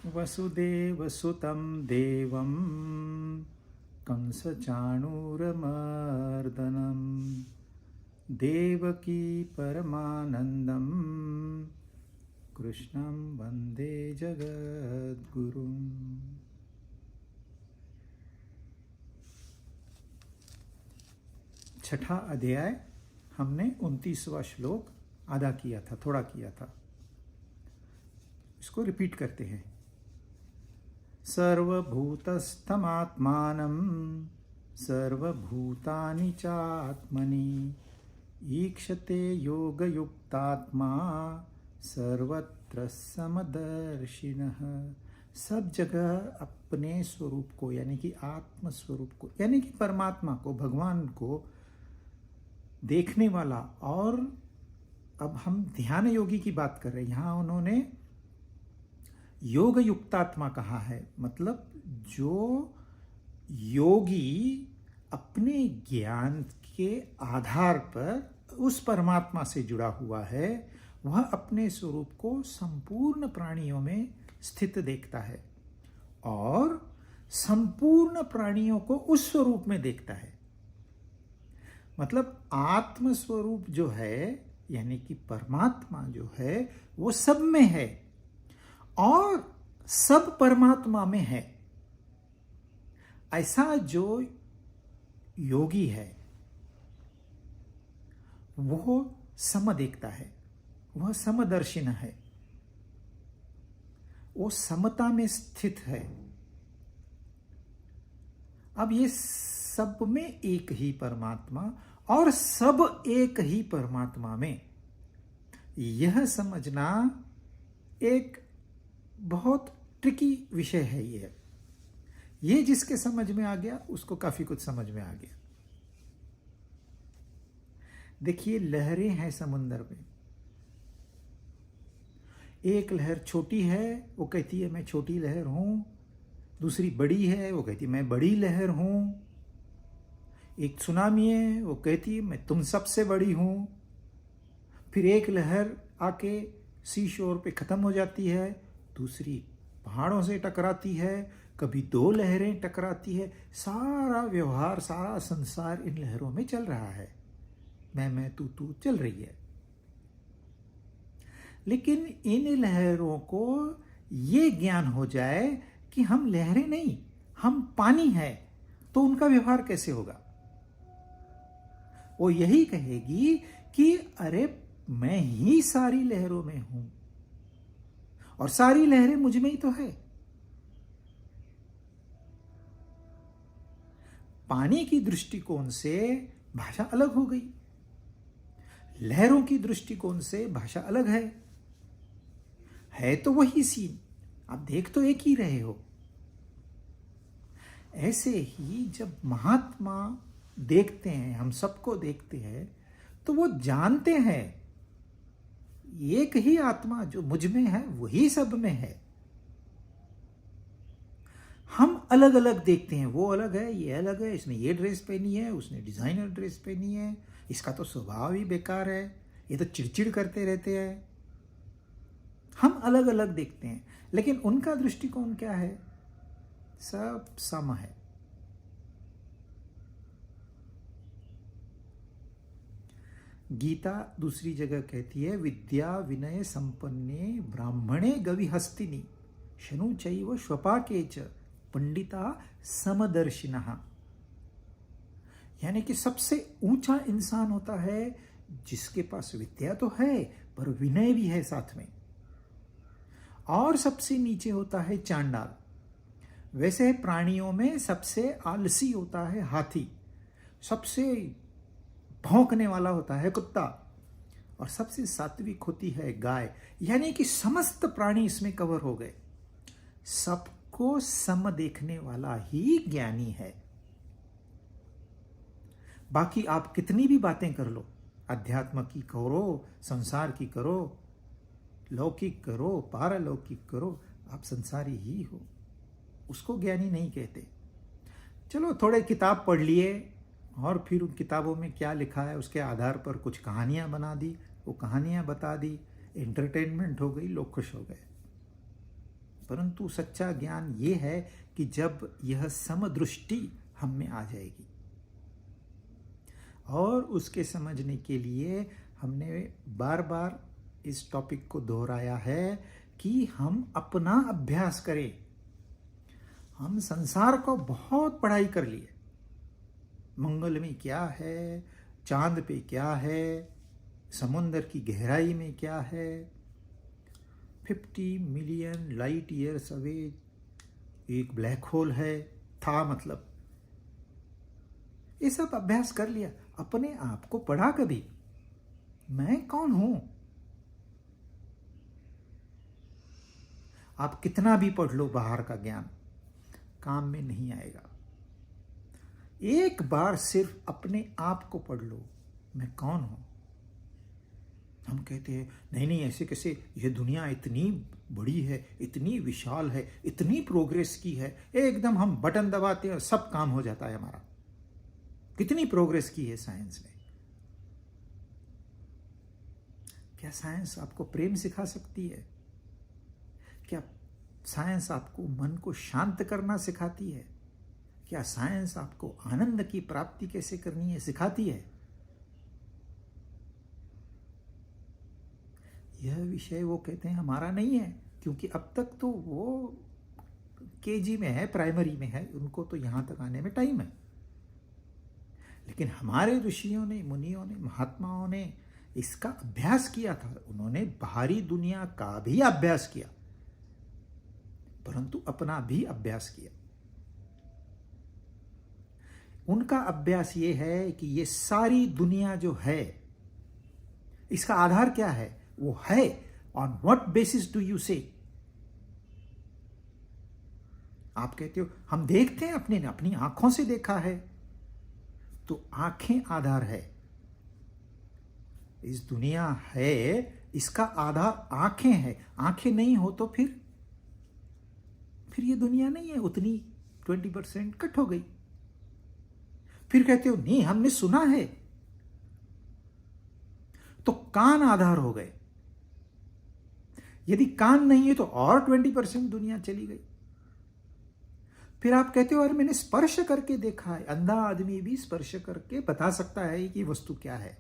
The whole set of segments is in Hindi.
वसुदेवसुतं देवं कंसचाणूरमर्दनं देवकी परमानन्दं कृष्णं वन्दे जगद्गुरुम्। छठा अध्याय हमने 29वां श्लोक आधा किया था, थोड़ा किया था। इसको रिपीट करते हैं। सर्वभूतस्थमात्मानं सर्वभूतानि चात्मनि ईक्षते योगयुक्तात्मा सर्वत्र समदर्शिनः। सब जगह अपने स्वरूप को यानी कि आत्म स्वरूप को यानी कि परमात्मा को, भगवान को देखने वाला। और अब हम ध्यान योगी की बात कर रहे हैं। यहाँ उन्होंने योग युक्तात्मा कहा है, मतलब जो योगी अपने ज्ञान के आधार पर उस परमात्मा से जुड़ा हुआ है, वह अपने स्वरूप को संपूर्ण प्राणियों में स्थित देखता है और संपूर्ण प्राणियों को उस स्वरूप में देखता है। मतलब आत्म स्वरूप जो है यानी कि परमात्मा जो है वो सब में है और सब परमात्मा में है। ऐसा जो योगी है वो सम देखता है, वह समदर्शिन है, वो समता में स्थित है। अब ये सब में एक ही परमात्मा और सब एक ही परमात्मा में, यह समझना एक बहुत ट्रिकी विषय है। ये जिसके समझ में आ गया उसको काफी कुछ समझ में आ गया। देखिए, लहरें हैं समुद्र में। एक लहर छोटी है, वो कहती है मैं छोटी लहर हूं। दूसरी बड़ी है, वो कहती है मैं बड़ी लहर हूं। एक सुनामी है, वो कहती है मैं तुम सबसे बड़ी हूं। फिर एक लहर आके सी शोर पे खत्म हो जाती है, दूसरी पहाड़ों से टकराती है, कभी दो लहरें टकराती है। सारा व्यवहार, सारा संसार इन लहरों में चल रहा है। मैं तू चल रही है। लेकिन इन लहरों को ये ज्ञान हो जाए कि हम लहरें नहीं, हम पानी है, तो उनका व्यवहार कैसे होगा? वो यही कहेगी कि अरे मैं ही सारी लहरों में हूं और सारी लहरें मुझ में ही तो है। पानी की दृष्टिकोण से भाषा अलग हो गई, लहरों की दृष्टिकोण से भाषा अलग है तो वही सीन, आप देख तो एक ही रहे हो। ऐसे ही जब महात्मा देखते हैं, हम सबको देखते हैं, तो वो जानते हैं एक ही आत्मा जो मुझ में है वही सब में है। हम अलग अलग देखते हैं, वो अलग है, ये अलग है, इसने ये ड्रेस पहनी है, उसने डिजाइनर ड्रेस पहनी है, इसका तो स्वभाव ही बेकार है, ये तो चिड़चिड़ करते रहते हैं। हम अलग अलग देखते हैं, लेकिन उनका दृष्टिकोण क्या है? सब सम है। गीता दूसरी जगह कहती है विद्या विनय संपन्ने ब्राह्मणे गविहस्तिनि शनु चैव श्वपाके च पंडिता समदर्शिनः। यानी कि सबसे ऊंचा इंसान होता है जिसके पास विद्या तो है पर विनय भी है साथ में, और सबसे नीचे होता है चांडाल। वैसे प्राणियों में सबसे आलसी होता है हाथी, सबसे भौंकने वाला होता है कुत्ता, और सबसे सात्विक होती है गाय। यानी कि समस्त प्राणी इसमें कवर हो गए। सबको सम देखने वाला ही ज्ञानी है। बाकी आप कितनी भी बातें कर लो, अध्यात्म की करो, संसार की करो, लौकिक करो, पारलौकिक करो, आप संसारी ही हो, उसको ज्ञानी नहीं कहते। चलो थोड़े किताब पढ़ लिए और फिर उन किताबों में क्या लिखा है उसके आधार पर कुछ कहानियां बना दी, वो कहानियां बता दी, एंटरटेनमेंट हो गई, लोग खुश हो गए। परंतु सच्चा ज्ञान ये है कि जब यह समदृष्टि हम में आ जाएगी। और उसके समझने के लिए हमने बार बार इस टॉपिक को दोहराया है कि हम अपना अभ्यास करें। हम संसार को बहुत पढ़ाई कर लिए, मंगल में क्या है, चांद पे क्या है, समुद्र की गहराई में क्या है, 50 मिलियन लाइट ईयर्स अवे एक ब्लैक होल है, था मतलब ये सब अभ्यास कर लिया। अपने आप को पढ़ा कभी? मैं कौन हूं? आप कितना भी पढ़ लो बाहर का ज्ञान, काम में नहीं आएगा। एक बार सिर्फ अपने आप को पढ़ लो, मैं कौन हूं। हम कहते हैं नहीं नहीं ऐसे कैसे, यह दुनिया इतनी बड़ी है, इतनी विशाल है, इतनी प्रोग्रेस की है, एकदम हम बटन दबाते हैं सब काम हो जाता है हमारा। कितनी प्रोग्रेस की है साइंस ने। क्या साइंस आपको प्रेम सिखा सकती है? क्या साइंस आपको मन को शांत करना सिखाती है? क्या साइंस आपको आनंद की प्राप्ति कैसे करनी है सिखाती है? यह विषय वो कहते हैं हमारा नहीं है, क्योंकि अब तक तो वो केजी में है, प्राइमरी में है, उनको तो यहां तक आने में टाइम है। लेकिन हमारे ऋषियों ने, मुनियों ने, महात्माओं ने इसका अभ्यास किया था। उन्होंने बाहरी दुनिया का भी अभ्यास किया, परंतु अपना भी अभ्यास किया। उनका अभ्यास ये है कि ये सारी दुनिया जो है, इसका आधार क्या है? वो है on what basis do you से? आप कहते हो हम देखते हैं, अपनी आंखों से देखा है, तो आंखें आधार है। इस दुनिया है, इसका आधार आंखें है। आंखें नहीं हो तो फिर ये दुनिया नहीं है, उतनी 20% कट हो गई। फिर कहते हो नहीं हमने सुना है, तो कान आधार हो गए। यदि कान नहीं है तो और 20% दुनिया चली गई। फिर आप कहते हो अरे मैंने स्पर्श करके देखा है। अंधा आदमी भी स्पर्श करके बता सकता है कि वस्तु क्या है।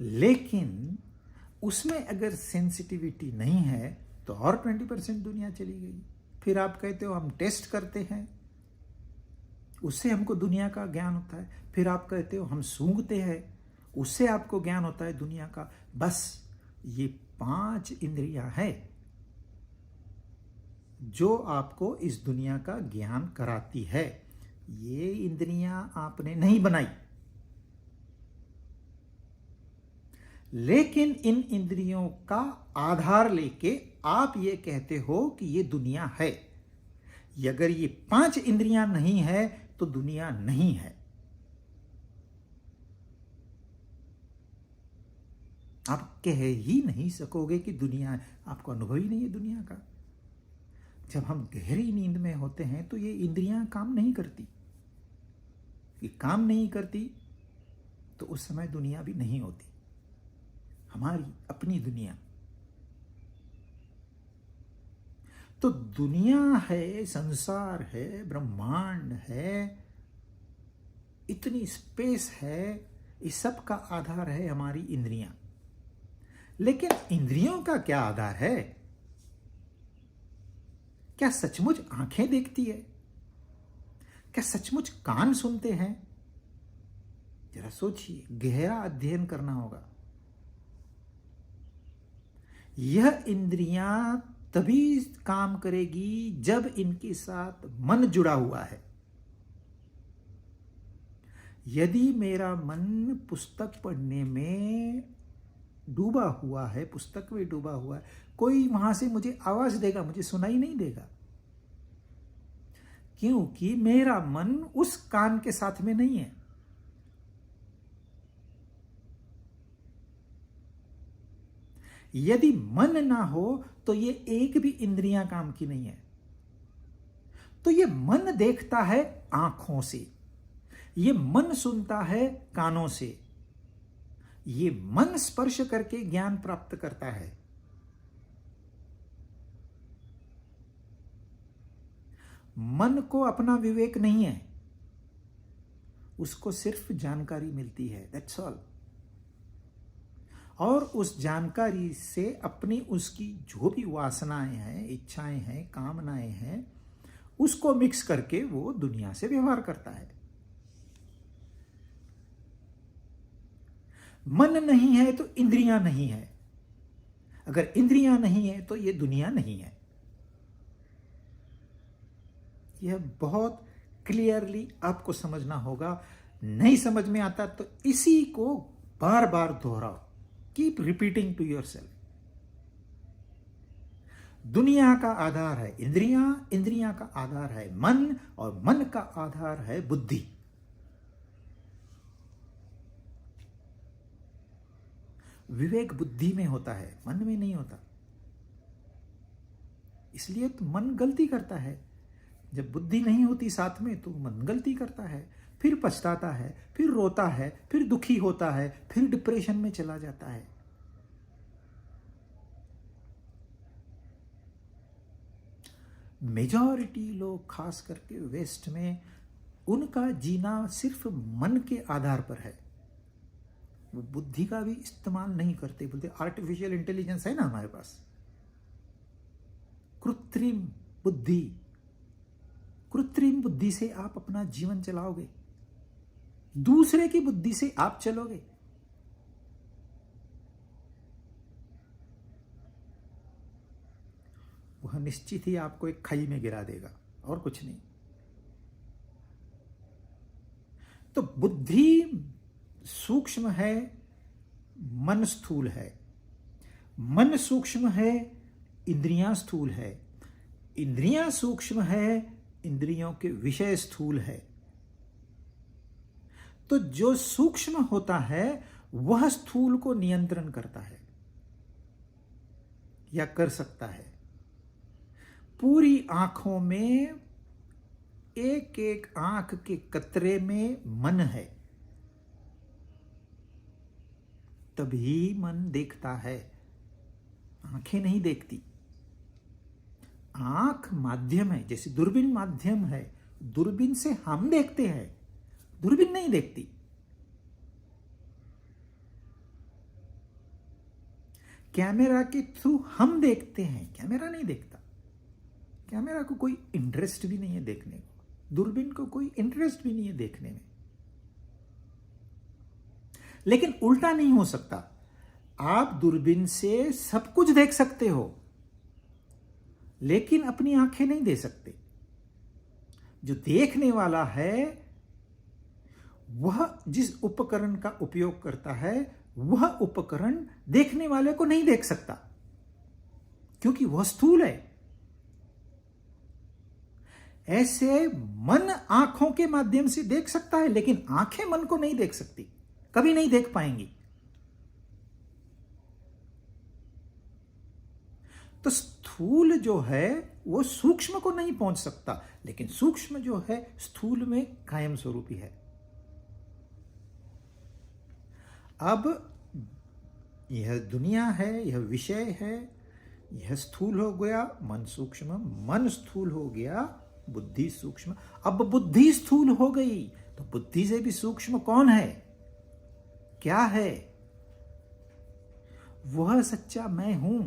लेकिन उसमें अगर सेंसिटिविटी नहीं है तो और 20% दुनिया चली गई। फिर आप कहते हो हम टेस्ट करते हैं, उससे हमको दुनिया का ज्ञान होता है। फिर आप कहते हो हम सूंघते हैं, उससे आपको ज्ञान होता है दुनिया का। बस ये 5 इंद्रियां हैं जो आपको इस दुनिया का ज्ञान कराती है। ये इंद्रियां आपने नहीं बनाई, लेकिन इन इंद्रियों का आधार लेके आप ये कहते हो कि ये दुनिया है। अगर ये 5 इंद्रियां नहीं है तो दुनिया नहीं है। आप कह ही नहीं सकोगे कि दुनिया है, आपको अनुभव ही नहीं है दुनिया का। जब हम गहरी नींद में होते हैं तो ये इंद्रियां काम नहीं करती। ये काम नहीं करती तो उस समय दुनिया भी नहीं होती, हमारी अपनी दुनिया। तो दुनिया है, संसार है, ब्रह्मांड है, इतनी स्पेस है, इस सब का आधार है हमारी इंद्रियां। लेकिन इंद्रियों का क्या आधार है? क्या सचमुच आंखें देखती है? क्या सचमुच कान सुनते हैं? जरा सोचिए, गहरा अध्ययन करना होगा। यह इंद्रियां तभी काम करेगी जब इनके साथ मन जुड़ा हुआ है। यदि मेरा मन पुस्तक पढ़ने में डूबा हुआ है, पुस्तक में डूबा हुआ है, कोई वहां से मुझे आवाज देगा, मुझे सुनाई नहीं देगा, क्योंकि मेरा मन उस कान के साथ में नहीं है। यदि मन ना हो तो ये एक भी इंद्रियां काम की नहीं है। तो ये मन देखता है आंखों से, ये मन सुनता है कानों से, ये मन स्पर्श करके ज्ञान प्राप्त करता है, मन को अपना विवेक नहीं है, उसको सिर्फ जानकारी मिलती है, दैट्स ऑल। और उस जानकारी से अपनी उसकी जो भी वासनाएं हैं, इच्छाएं हैं, कामनाएं हैं, उसको मिक्स करके वो दुनिया से व्यवहार करता है। मन नहीं है तो इंद्रियां नहीं है, अगर इंद्रियां नहीं है तो ये दुनिया नहीं है। यह बहुत क्लियरली आपको समझना होगा। नहीं समझ में आता तो इसी को बार बार दोहराओ, कीप रिपीटिंग टू योरसेल्फ। दुनिया का आधार है इंद्रियां, इंद्रियां का आधार है मन, और मन का आधार है बुद्धि। विवेक बुद्धि में होता है, मन में नहीं होता। इसलिए तो मन गलती करता है। जब बुद्धि नहीं होती साथ में तो मन गलती करता है, फिर पछताता है, फिर रोता है, फिर दुखी होता है, फिर डिप्रेशन में चला जाता है। मेजॉरिटी लोग, खास करके वेस्ट में, उनका जीना सिर्फ मन के आधार पर है। वो बुद्धि का भी इस्तेमाल नहीं करते। बोलते आर्टिफिशियल इंटेलिजेंस है ना हमारे पास, कृत्रिम बुद्धि। कृत्रिम बुद्धि से आप अपना जीवन चलाओगे, दूसरे की बुद्धि से आप चलोगे। वह निश्चित ही आपको एक खाई में गिरा देगा, और कुछ नहीं। तो बुद्धि सूक्ष्म है, मन स्थूल है। मन सूक्ष्म है, इंद्रियां स्थूल है। इंद्रियां सूक्ष्म है, इंद्रियों के विषय स्थूल है। तो जो सूक्ष्म होता है वह स्थूल को नियंत्रण करता है या कर सकता है। पूरी आंखों में, एक एक आंख के कतरे में मन है, तभी मन देखता है, आंखें नहीं देखती। आंख माध्यम है, जैसे दूरबीन माध्यम है। दूरबीन से हम देखते हैं, दूरबीन नहीं देखती। कैमरा के थ्रू हम देखते हैं, कैमरा नहीं देखता। कैमरा को कोई इंटरेस्ट भी नहीं है देखने को, दूरबीन को कोई इंटरेस्ट भी नहीं है देखने में। लेकिन उल्टा नहीं हो सकता। आप दूरबीन से सब कुछ देख सकते हो, लेकिन अपनी आंखें नहीं दे सकते। जो देखने वाला है वह जिस उपकरण का उपयोग करता है, वह उपकरण देखने वाले को नहीं देख सकता, क्योंकि वह स्थूल है। ऐसे मन आंखों के माध्यम से देख सकता है, लेकिन आंखें मन को नहीं देख सकती, कभी नहीं देख पाएंगी। तो स्थूल जो है वो सूक्ष्म को नहीं पहुंच सकता, लेकिन सूक्ष्म जो है स्थूल में कायम स्वरूपी है। अब यह दुनिया है, यह विषय है, यह स्थूल हो गया, मन सूक्ष्म, मन स्थूल हो गया, बुद्धि सूक्ष्म। अब बुद्धि स्थूल हो गई तो बुद्धि से भी सूक्ष्म कौन है, क्या है? वह सच्चा मैं हूं,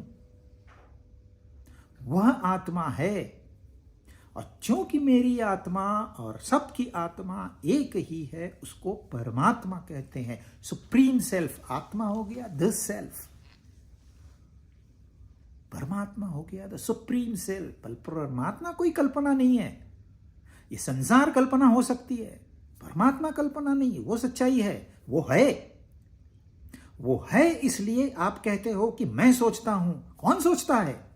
वह आत्मा है। और चूंकि मेरी आत्मा और सबकी आत्मा एक ही है, उसको परमात्मा कहते हैं। सुप्रीम सेल्फ आत्मा हो गया, द सेल्फ। परमात्मा हो गया द सुप्रीम सेल्फ। परमात्मा कोई कल्पना नहीं है। ये संसार कल्पना हो सकती है, परमात्मा कल्पना नहीं है। वो सच्चाई है, वो है। वो है, इसलिए आप कहते हो कि मैं सोचता हूं। कौन सोचता है?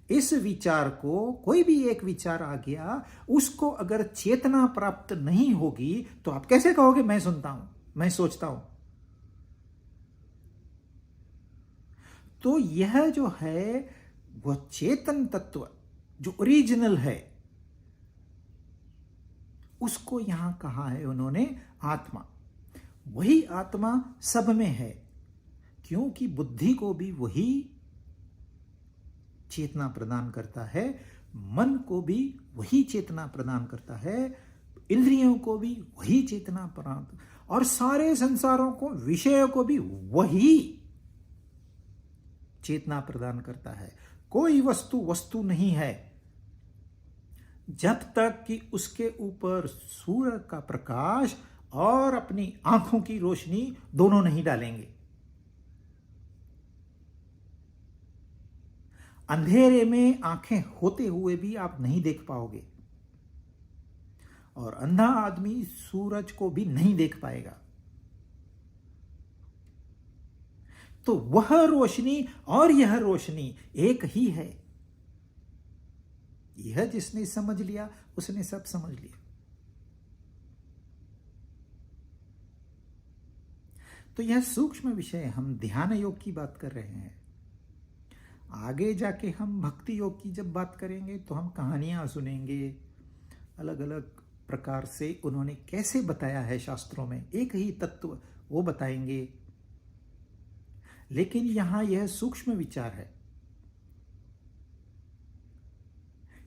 इस विचार को, कोई भी एक विचार आ गया, उसको अगर चेतना प्राप्त नहीं होगी तो आप कैसे कहोगे मैं सुनता हूं, मैं सोचता हूं? तो यह जो है वह चेतन तत्व जो ओरिजिनल है, उसको यहां कहा है उन्होंने आत्मा। वही आत्मा सब में है, क्योंकि बुद्धि को भी वही चेतना प्रदान करता है। मन को भी वही चेतना प्रदान करता है, इंद्रियों को भी वही चेतना प्रदान, और सारे संसारों को, विषयों को भी वही चेतना प्रदान करता है। कोई वस्तु वस्तु नहीं है जब तक कि उसके ऊपर सूर्य का प्रकाश और अपनी आंखों की रोशनी दोनों नहीं डालेंगे। अंधेरे में आंखें होते हुए भी आप नहीं देख पाओगे, और अंधा आदमी सूरज को भी नहीं देख पाएगा। तो वह रोशनी और यह रोशनी एक ही है। यह जिसने समझ लिया उसने सब समझ लिया। तो यह सूक्ष्म विषय, हम ध्यान योग की बात कर रहे हैं। आगे जाके हम भक्ति योग की जब बात करेंगे तो हम कहानियां सुनेंगे, अलग अलग प्रकार से उन्होंने कैसे बताया है शास्त्रों में, एक ही तत्व वो बताएंगे। लेकिन यहां यह सूक्ष्म विचार है,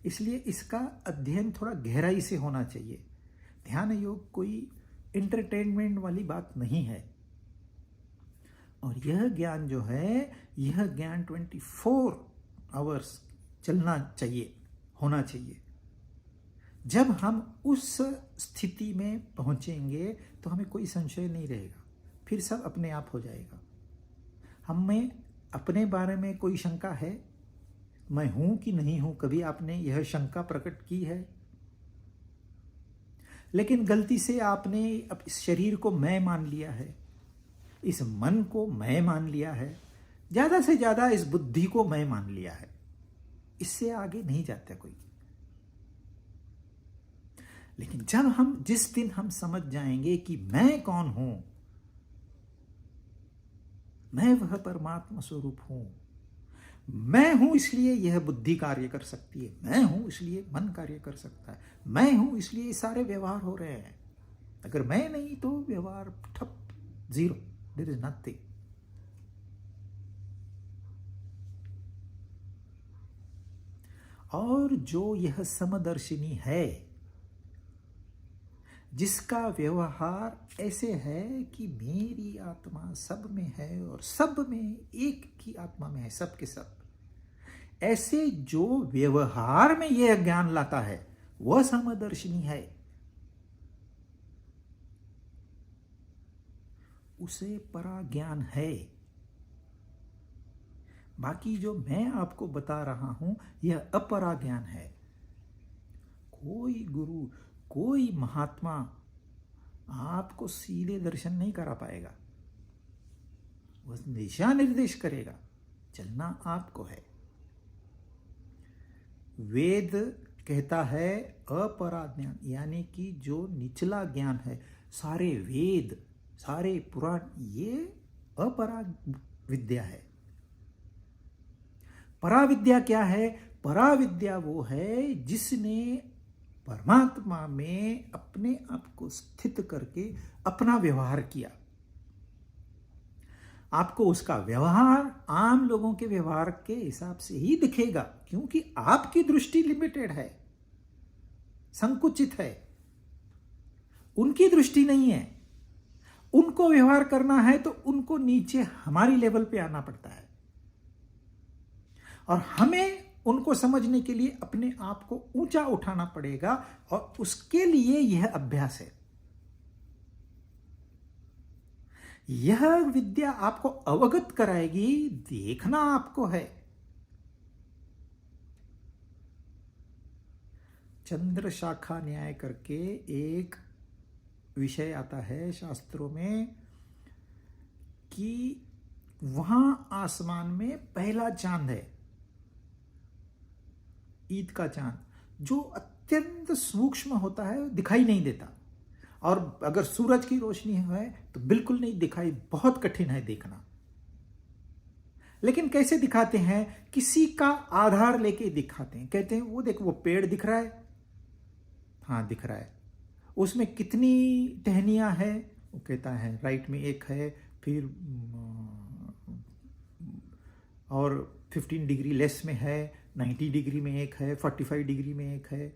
इसलिए इसका अध्ययन थोड़ा गहराई से होना चाहिए। ध्यान योग कोई एंटरटेनमेंट वाली बात नहीं है। और यह ज्ञान जो है, यह ज्ञान 24 आवर्स चलना चाहिए, होना चाहिए। जब हम उस स्थिति में पहुंचेंगे तो हमें कोई संशय नहीं रहेगा, फिर सब अपने आप हो जाएगा। हमें अपने बारे में कोई शंका है, मैं हूं कि नहीं हूं, कभी आपने यह शंका प्रकट की है? लेकिन गलती से आपने इस शरीर को मैं मान लिया है, इस मन को मैं मान लिया है, ज्यादा से ज्यादा इस बुद्धि को मैं मान लिया है। इससे आगे नहीं जाता कोई। लेकिन जिस दिन हम समझ जाएंगे कि मैं कौन हूं, मैं वह परमात्मा स्वरूप हूं, मैं हूं इसलिए यह बुद्धि कार्य कर सकती है, मैं हूं इसलिए मन कार्य कर सकता है, मैं हूं इसलिए सारे व्यवहार हो रहे हैं। अगर मैं नहीं तो व्यवहार ठप, जीरो, देयर इज नथिंग। और जो यह समदर्शिनी है, जिसका व्यवहार ऐसे है कि मेरी आत्मा सब में है और सब में एक की आत्मा में है, सब के सब, ऐसे जो व्यवहार में यह ज्ञान लाता है वह समदर्शिनी है। उसे परा ज्ञान है। बाकी जो मैं आपको बता रहा हूं यह अपरा ज्ञान है। कोई गुरु, कोई महात्मा आपको सीधे दर्शन नहीं करा पाएगा, वह दिशा निर्देश करेगा, चलना आपको है। वेद कहता है अपरा ज्ञान, यानी कि जो निचला ज्ञान है, सारे वेद, सारे पुराण, ये अपरा विद्या है। पराविद्या क्या है? पराविद्या वो है जिसने परमात्मा में अपने आप को स्थित करके अपना व्यवहार किया। आपको उसका व्यवहार आम लोगों के व्यवहार के हिसाब से ही दिखेगा, क्योंकि आपकी दृष्टि लिमिटेड है, संकुचित है। उनकी दृष्टि नहीं है। उनको व्यवहार करना है तो उनको नीचे हमारी लेवल पे आना पड़ता है, और हमें उनको समझने के लिए अपने आप को ऊंचा उठाना पड़ेगा, और उसके लिए यह अभ्यास है। यह विद्या आपको अवगत कराएगी, देखना आपको है। चंद्र शाखा न्याय करके एक विषय आता है शास्त्रों में कि वहां आसमान में पहला चांद है, ईद का चांद, जो अत्यंत सूक्ष्म होता है, दिखाई नहीं देता, और अगर सूरज की रोशनी है तो बिल्कुल नहीं दिखाई, बहुत कठिन है देखना। लेकिन कैसे दिखाते हैं? किसी का आधार लेके दिखाते हैं। कहते हैं वो देखो, वो पेड़ दिख रहा है, हाँ दिख रहा है, उसमें कितनी टहनियां हैं? वो कहता है राइट में एक है, फिर और 15 डिग्री लेस में है, 90 डिग्री में एक है, 45 डिग्री में एक है,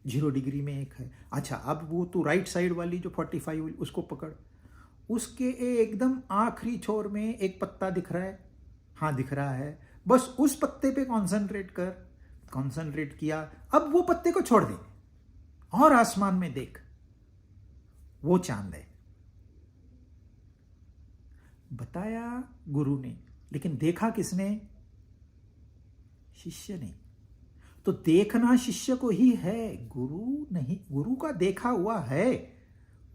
0 डिग्री में एक है। अच्छा, अब वो तो राइट साइड वाली जो 45 उसको पकड़, उसके एकदम आखिरी छोर में एक पत्ता दिख रहा है, हाँ दिख रहा है, बस उस पत्ते पे कॉन्सेंट्रेट कर। कॉन्सेंट्रेट किया, अब वो पत्ते को छोड़ दे और आसमान में देख, वो चांद है। बताया गुरु ने, लेकिन देखा किसने? शिष्य ने। तो देखना शिष्य को ही है, गुरु नहीं। गुरु का देखा हुआ है,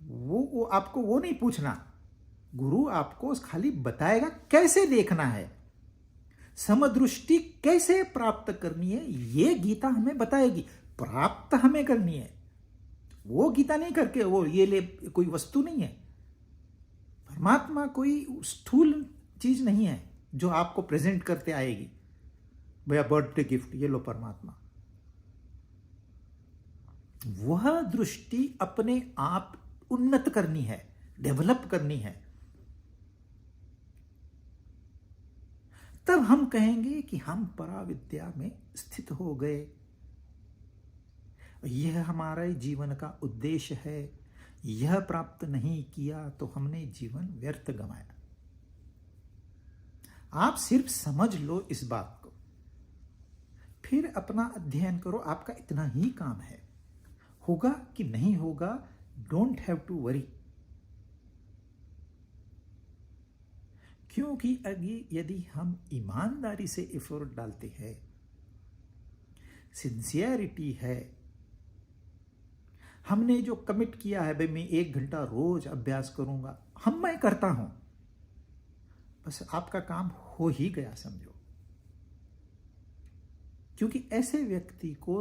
वो आपको वो नहीं पूछना। गुरु आपको खाली बताएगा कैसे देखना है, समदृष्टि कैसे प्राप्त करनी है, ये गीता हमें बताएगी। प्राप्त हमें करनी है, वो गीता नहीं करके वो ये ले, कोई वस्तु नहीं है। परमात्मा कोई स्थूल चीज नहीं है जो आपको प्रेजेंट करते आएगी, भैया बर्थडे गिफ्ट ये लो परमात्मा। वह दृष्टि अपने आप उन्नत करनी है, डेवलप करनी है। तब हम कहेंगे कि हम पराविद्या में स्थित हो गए। यह हमारे जीवन का उद्देश्य है। यह प्राप्त नहीं किया तो हमने जीवन व्यर्थ गंवाया। आप सिर्फ समझ लो इस बात को, फिर अपना अध्ययन करो। आपका इतना ही काम है। होगा कि नहीं होगा, डोंट हैव टू वरी। क्योंकि यदि हम ईमानदारी से एफर्ट डालते हैं, सिंसियरिटी है, हमने जो कमिट किया है, भाई मैं 1 घंटा रोज अभ्यास करूंगा, मैं करता हूं, बस आपका काम हो ही गया समझो। क्योंकि ऐसे व्यक्ति को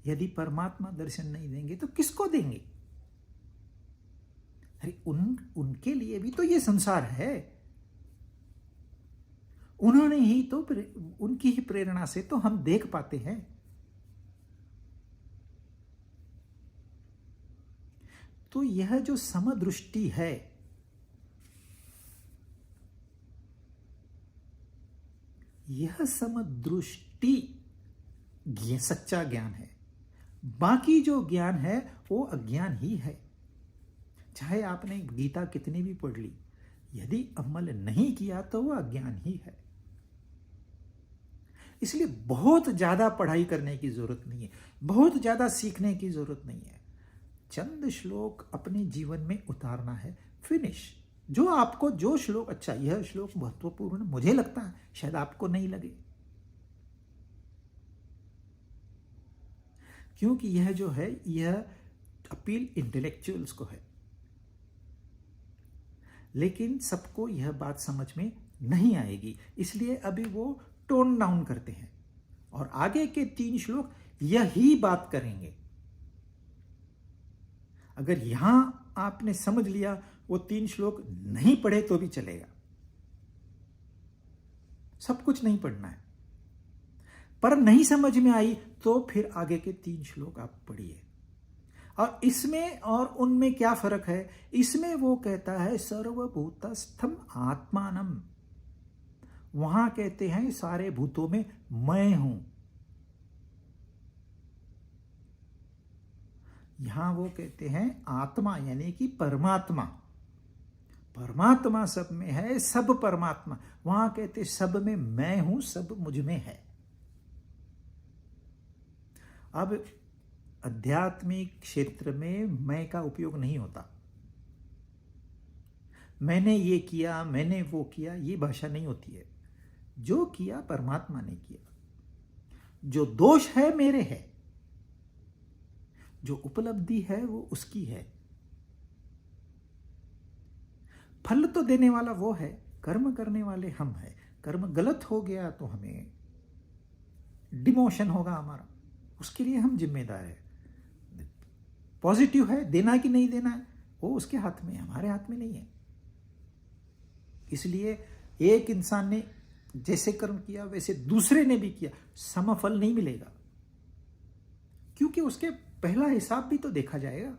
यदि परमात्मा दर्शन नहीं देंगे तो किसको देंगे? अरे उनके लिए भी तो ये संसार है। उन्होंने ही तो, उनकी ही प्रेरणा से तो हम देख पाते हैं। तो यह जो समदृष्टि है, यह समदृष्टि सच्चा ज्ञान है। बाकी जो ज्ञान है वो अज्ञान ही है। चाहे आपने गीता कितनी भी पढ़ ली, यदि अमल नहीं किया तो वह अज्ञान ही है। इसलिए बहुत ज्यादा पढ़ाई करने की जरूरत नहीं है, बहुत ज्यादा सीखने की जरूरत नहीं है। चंद श्लोक अपने जीवन में उतारना है, फिनिश। जो आपको जो श्लोक, अच्छा यह श्लोक महत्वपूर्ण मुझे लगता है, शायद आपको नहीं लगे, क्योंकि यह जो है यह अपील इंटेलेक्चुअल्स को है। लेकिन सबको यह बात समझ में नहीं आएगी, इसलिए अभी वो टोन डाउन करते हैं और आगे के 3 श्लोक यही बात करेंगे। अगर यहां आपने समझ लिया, वो 3 श्लोक नहीं पढ़े तो भी चलेगा, सब कुछ नहीं पढ़ना है। पर नहीं समझ में आई तो फिर आगे के 3 श्लोक आप पढ़िए। और इसमें और उनमें क्या फर्क है? इसमें वो कहता है सर्वभूतस्थम आत्मानम, वहां कहते हैं सारे भूतों में मैं हूं। यहां वो कहते हैं आत्मा, यानी कि परमात्मा। परमात्मा सब में है, सब परमात्मा। वहां कहते सब में मैं हूं, सब मुझ में है। अब आध्यात्मिक क्षेत्र में मैं का उपयोग नहीं होता। मैंने ये किया, मैंने वो किया, ये भाषा नहीं होती है। जो किया परमात्मा ने किया, जो दोष है मेरे है, जो उपलब्धि है वो उसकी है। फल तो देने वाला वो है, कर्म करने वाले हम हैं। कर्म गलत हो गया तो हमें डिमोशन होगा हमारा, उसके लिए हम जिम्मेदार है। पॉजिटिव है, देना कि नहीं देना है वो उसके हाथ में है, हमारे हाथ में नहीं है। इसलिए एक इंसान ने जैसे कर्म किया वैसे दूसरे ने भी किया, समफल नहीं मिलेगा, क्योंकि उसके पहला हिसाब भी तो देखा जाएगा।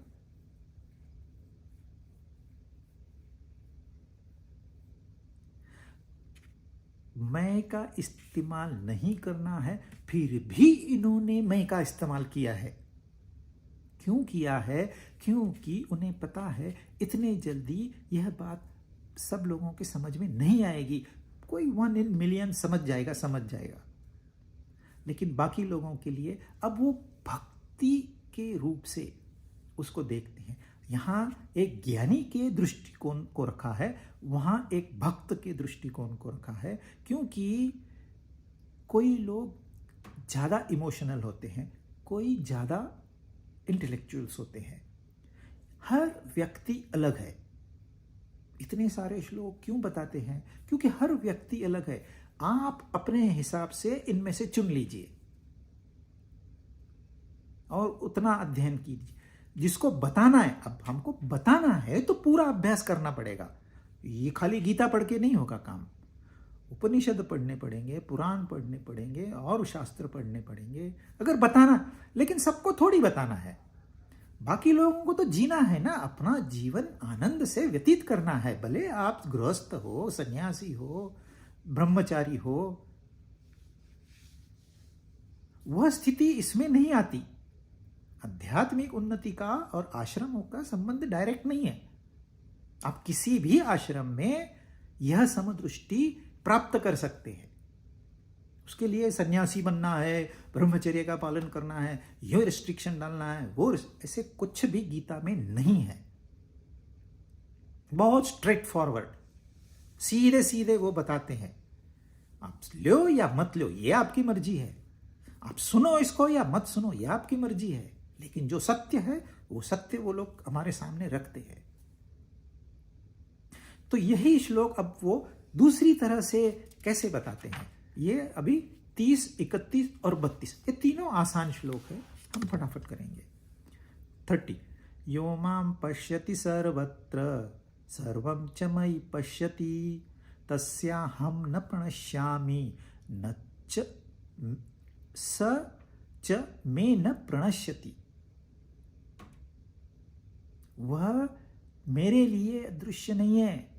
मैं का इस्तेमाल नहीं करना है, फिर भी इन्होंने मैं का इस्तेमाल किया है। क्यों किया है? क्योंकि उन्हें पता है इतने जल्दी यह बात सब लोगों के समझ में नहीं आएगी। कोई 1 in million समझ जाएगा, लेकिन बाकी लोगों के लिए अब वो भक्ति के रूप से उसको देखते हैं। यहाँ एक ज्ञानी के दृष्टिकोण को रखा है, वहाँ एक भक्त के दृष्टिकोण को रखा है। क्योंकि कोई लोग ज़्यादा इमोशनल होते हैं, कोई ज़्यादा इंटेलेक्चुअल्स होते हैं। हर व्यक्ति अलग है। इतने सारे श्लोक क्यों बताते हैं? क्योंकि हर व्यक्ति अलग है। आप अपने हिसाब से इनमें से चुन लीजिए और उतना अध्ययन कीजिए जिसको बताना है। अब हमको बताना है तो पूरा अभ्यास करना पड़ेगा। ये खाली गीता पढ़ के नहीं होगा काम। उपनिषद पढ़ने पड़ेंगे, पुराण पढ़ने पड़ेंगे और शास्त्र पढ़ने पड़ेंगे अगर बताना। लेकिन सबको थोड़ी बताना है। बाकी लोगों को तो जीना है ना, अपना जीवन आनंद से व्यतीत करना है। भले आप गृहस्थ हो, सन्यासी हो, ब्रह्मचारी हो, वह स्थिति इसमें नहीं आती। आध्यात्मिक उन्नति का और आश्रमों का संबंध डायरेक्ट नहीं है। आप किसी भी आश्रम में यह समदृष्टि प्राप्त कर सकते हैं। उसके लिए सन्यासी बनना है, ब्रह्मचर्य का पालन करना है, यह रिस्ट्रिक्शन डालना है, वो ऐसे कुछ भी गीता में नहीं है। बहुत स्ट्रेट फॉरवर्ड, सीधे सीधे वो बताते हैं। आप लो या मत लो, ये आपकी मर्जी है। आप सुनो इसको या मत सुनो, ये आपकी मर्जी है। लेकिन जो सत्य है वो सत्य वो लोग हमारे सामने रखते हैं। तो यही श्लोक अब वो दूसरी तरह से कैसे बताते हैं। ये अभी 30, 31 और 32 ये तीनों आसान श्लोक है, हम फटाफट करेंगे। 30 यो मां पश्यति सर्वत्र सर्वं च मयि पश्यति तस्याहं न प्रणश्यामि न च स च मे न प्रणश्यति। वह मेरे लिए अदृश्य नहीं है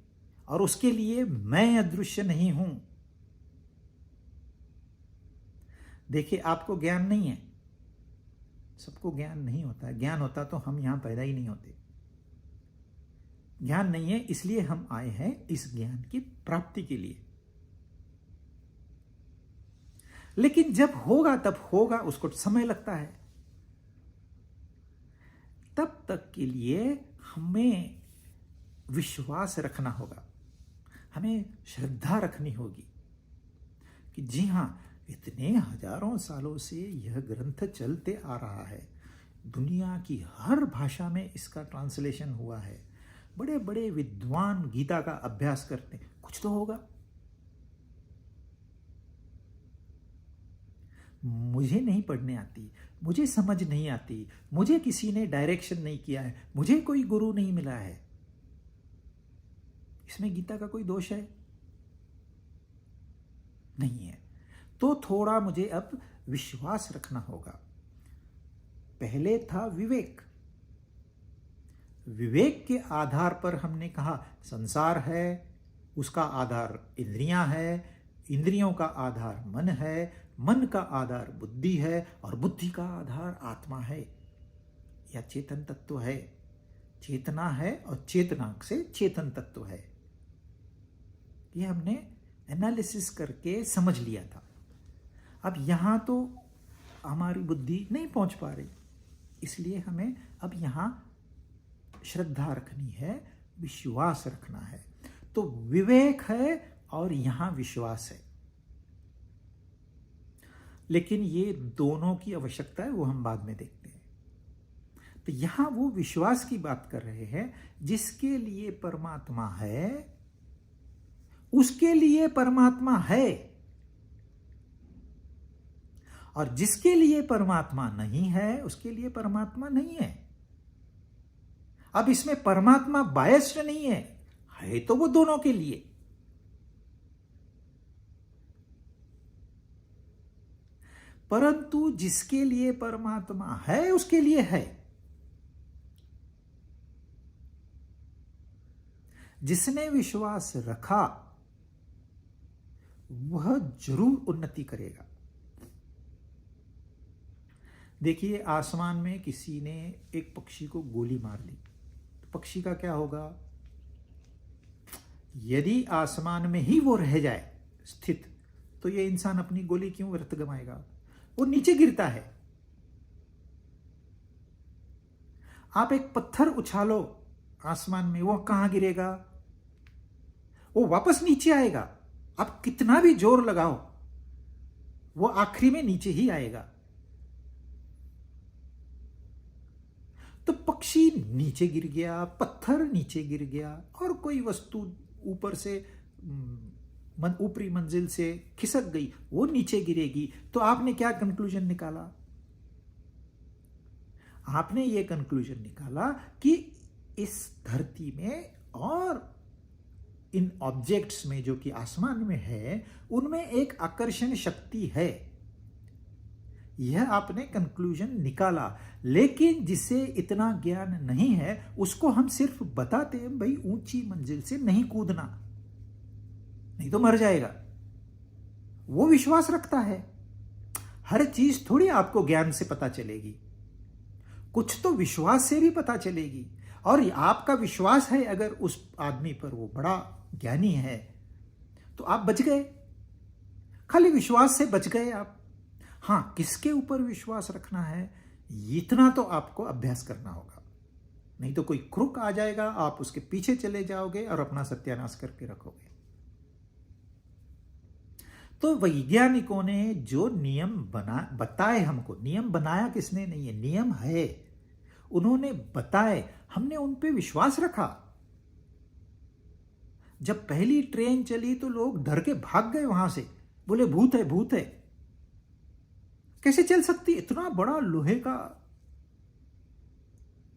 और उसके लिए मैं अदृश्य नहीं हूं। देखिए, आपको ज्ञान नहीं है, सबको ज्ञान नहीं होता है। ज्ञान होता तो हम यहां पैदा ही नहीं होते। ज्ञान नहीं है, इसलिए हम आए हैं इस ज्ञान की प्राप्ति के लिए। लेकिन जब होगा तब होगा, उसको समय लगता है। तब तक के लिए हमें विश्वास रखना होगा, हमें श्रद्धा रखनी होगी कि जी हां, इतने हजारों सालों से यह ग्रंथ चलते आ रहा है। दुनिया की हर भाषा में इसका ट्रांसलेशन हुआ है। बड़े बड़े विद्वान गीता का अभ्यास करते हैं, कुछ तो होगा। मुझे नहीं पढ़ने आती, मुझे समझ नहीं आती, मुझे किसी ने डायरेक्शन नहीं किया है, मुझे कोई गुरु नहीं मिला है। इसमें गीता का कोई दोष है? नहीं है। तो थोड़ा मुझे अब विश्वास रखना होगा। पहले था विवेक। विवेक के आधार पर हमने कहा संसार है, उसका आधार इंद्रियां है, इंद्रियों का आधार मन है, मन का आधार बुद्धि है और बुद्धि का आधार आत्मा है या चेतन तत्व है। चेतना है और चेतना से चेतन तत्व है। ये हमने एनालिसिस करके समझ लिया था। अब यहां तो हमारी बुद्धि नहीं पहुंच पा रही, इसलिए हमें अब यहां श्रद्धा रखनी है, विश्वास रखना है। तो विवेक है और यहां विश्वास है। लेकिन ये दोनों की आवश्यकता है, वो हम बाद में देखते हैं। तो यहां वो विश्वास की बात कर रहे हैं। जिसके लिए परमात्मा है उसके लिए परमात्मा है, और जिसके लिए परमात्मा नहीं है उसके लिए परमात्मा नहीं है। अब इसमें परमात्मा बायस्ड नहीं है तो वो दोनों के लिए। परंतु जिसके लिए परमात्मा है उसके लिए है। जिसने विश्वास रखा वह जरूर उन्नति करेगा। देखिए, आसमान में किसी ने एक पक्षी को गोली मार ली, तो पक्षी का क्या होगा? यदि आसमान में ही वो रह जाए स्थित, तो ये इंसान अपनी गोली क्यों व्यर्थ गवाएगा? वो नीचे गिरता है। आप एक पत्थर उछालो आसमान में, वो कहां गिरेगा? वो वापस नीचे आएगा। आप कितना भी जोर लगाओ, वो आखिरी में नीचे ही आएगा। तो पक्षी नीचे गिर गया, पत्थर नीचे गिर गया, और कोई वस्तु ऊपर से ऊपरी मंजिल से खिसक गई, वो नीचे गिरेगी। तो आपने क्या कंक्लूजन निकाला? आपने ये कंक्लूजन निकाला कि इस धरती में और इन ऑब्जेक्ट्स में जो कि आसमान में है, उनमें एक आकर्षण शक्ति है। यह आपने कंक्लूजन निकाला। लेकिन जिसे इतना ज्ञान नहीं है, उसको हम सिर्फ बताते हैं, भाई ऊंची मंजिल से नहीं कूदना, नहीं तो मर जाएगा। वो विश्वास रखता है। हर चीज थोड़ी आपको ज्ञान से पता चलेगी, कुछ तो विश्वास से भी पता चलेगी। और आपका विश्वास है अगर उस आदमी पर, वो बड़ा ज्ञानी है, तो आप बच गए। खाली विश्वास से बच गए आप। हां, किसके ऊपर विश्वास रखना है, इतना तो आपको अभ्यास करना होगा। नहीं तो कोई क्रुक आ जाएगा, आप उसके पीछे चले जाओगे और अपना सत्यानाश करके रखोगे। तो वैज्ञानिकों ने जो नियम बताए हमको, नियम बनाया किसने? नहीं है, नियम है, उन्होंने बताए, हमने उन पे विश्वास रखा। जब पहली ट्रेन चली तो लोग डर के भाग गए वहां से, बोले भूत है, भूत है। कैसे चल सकती इतना बड़ा लोहे का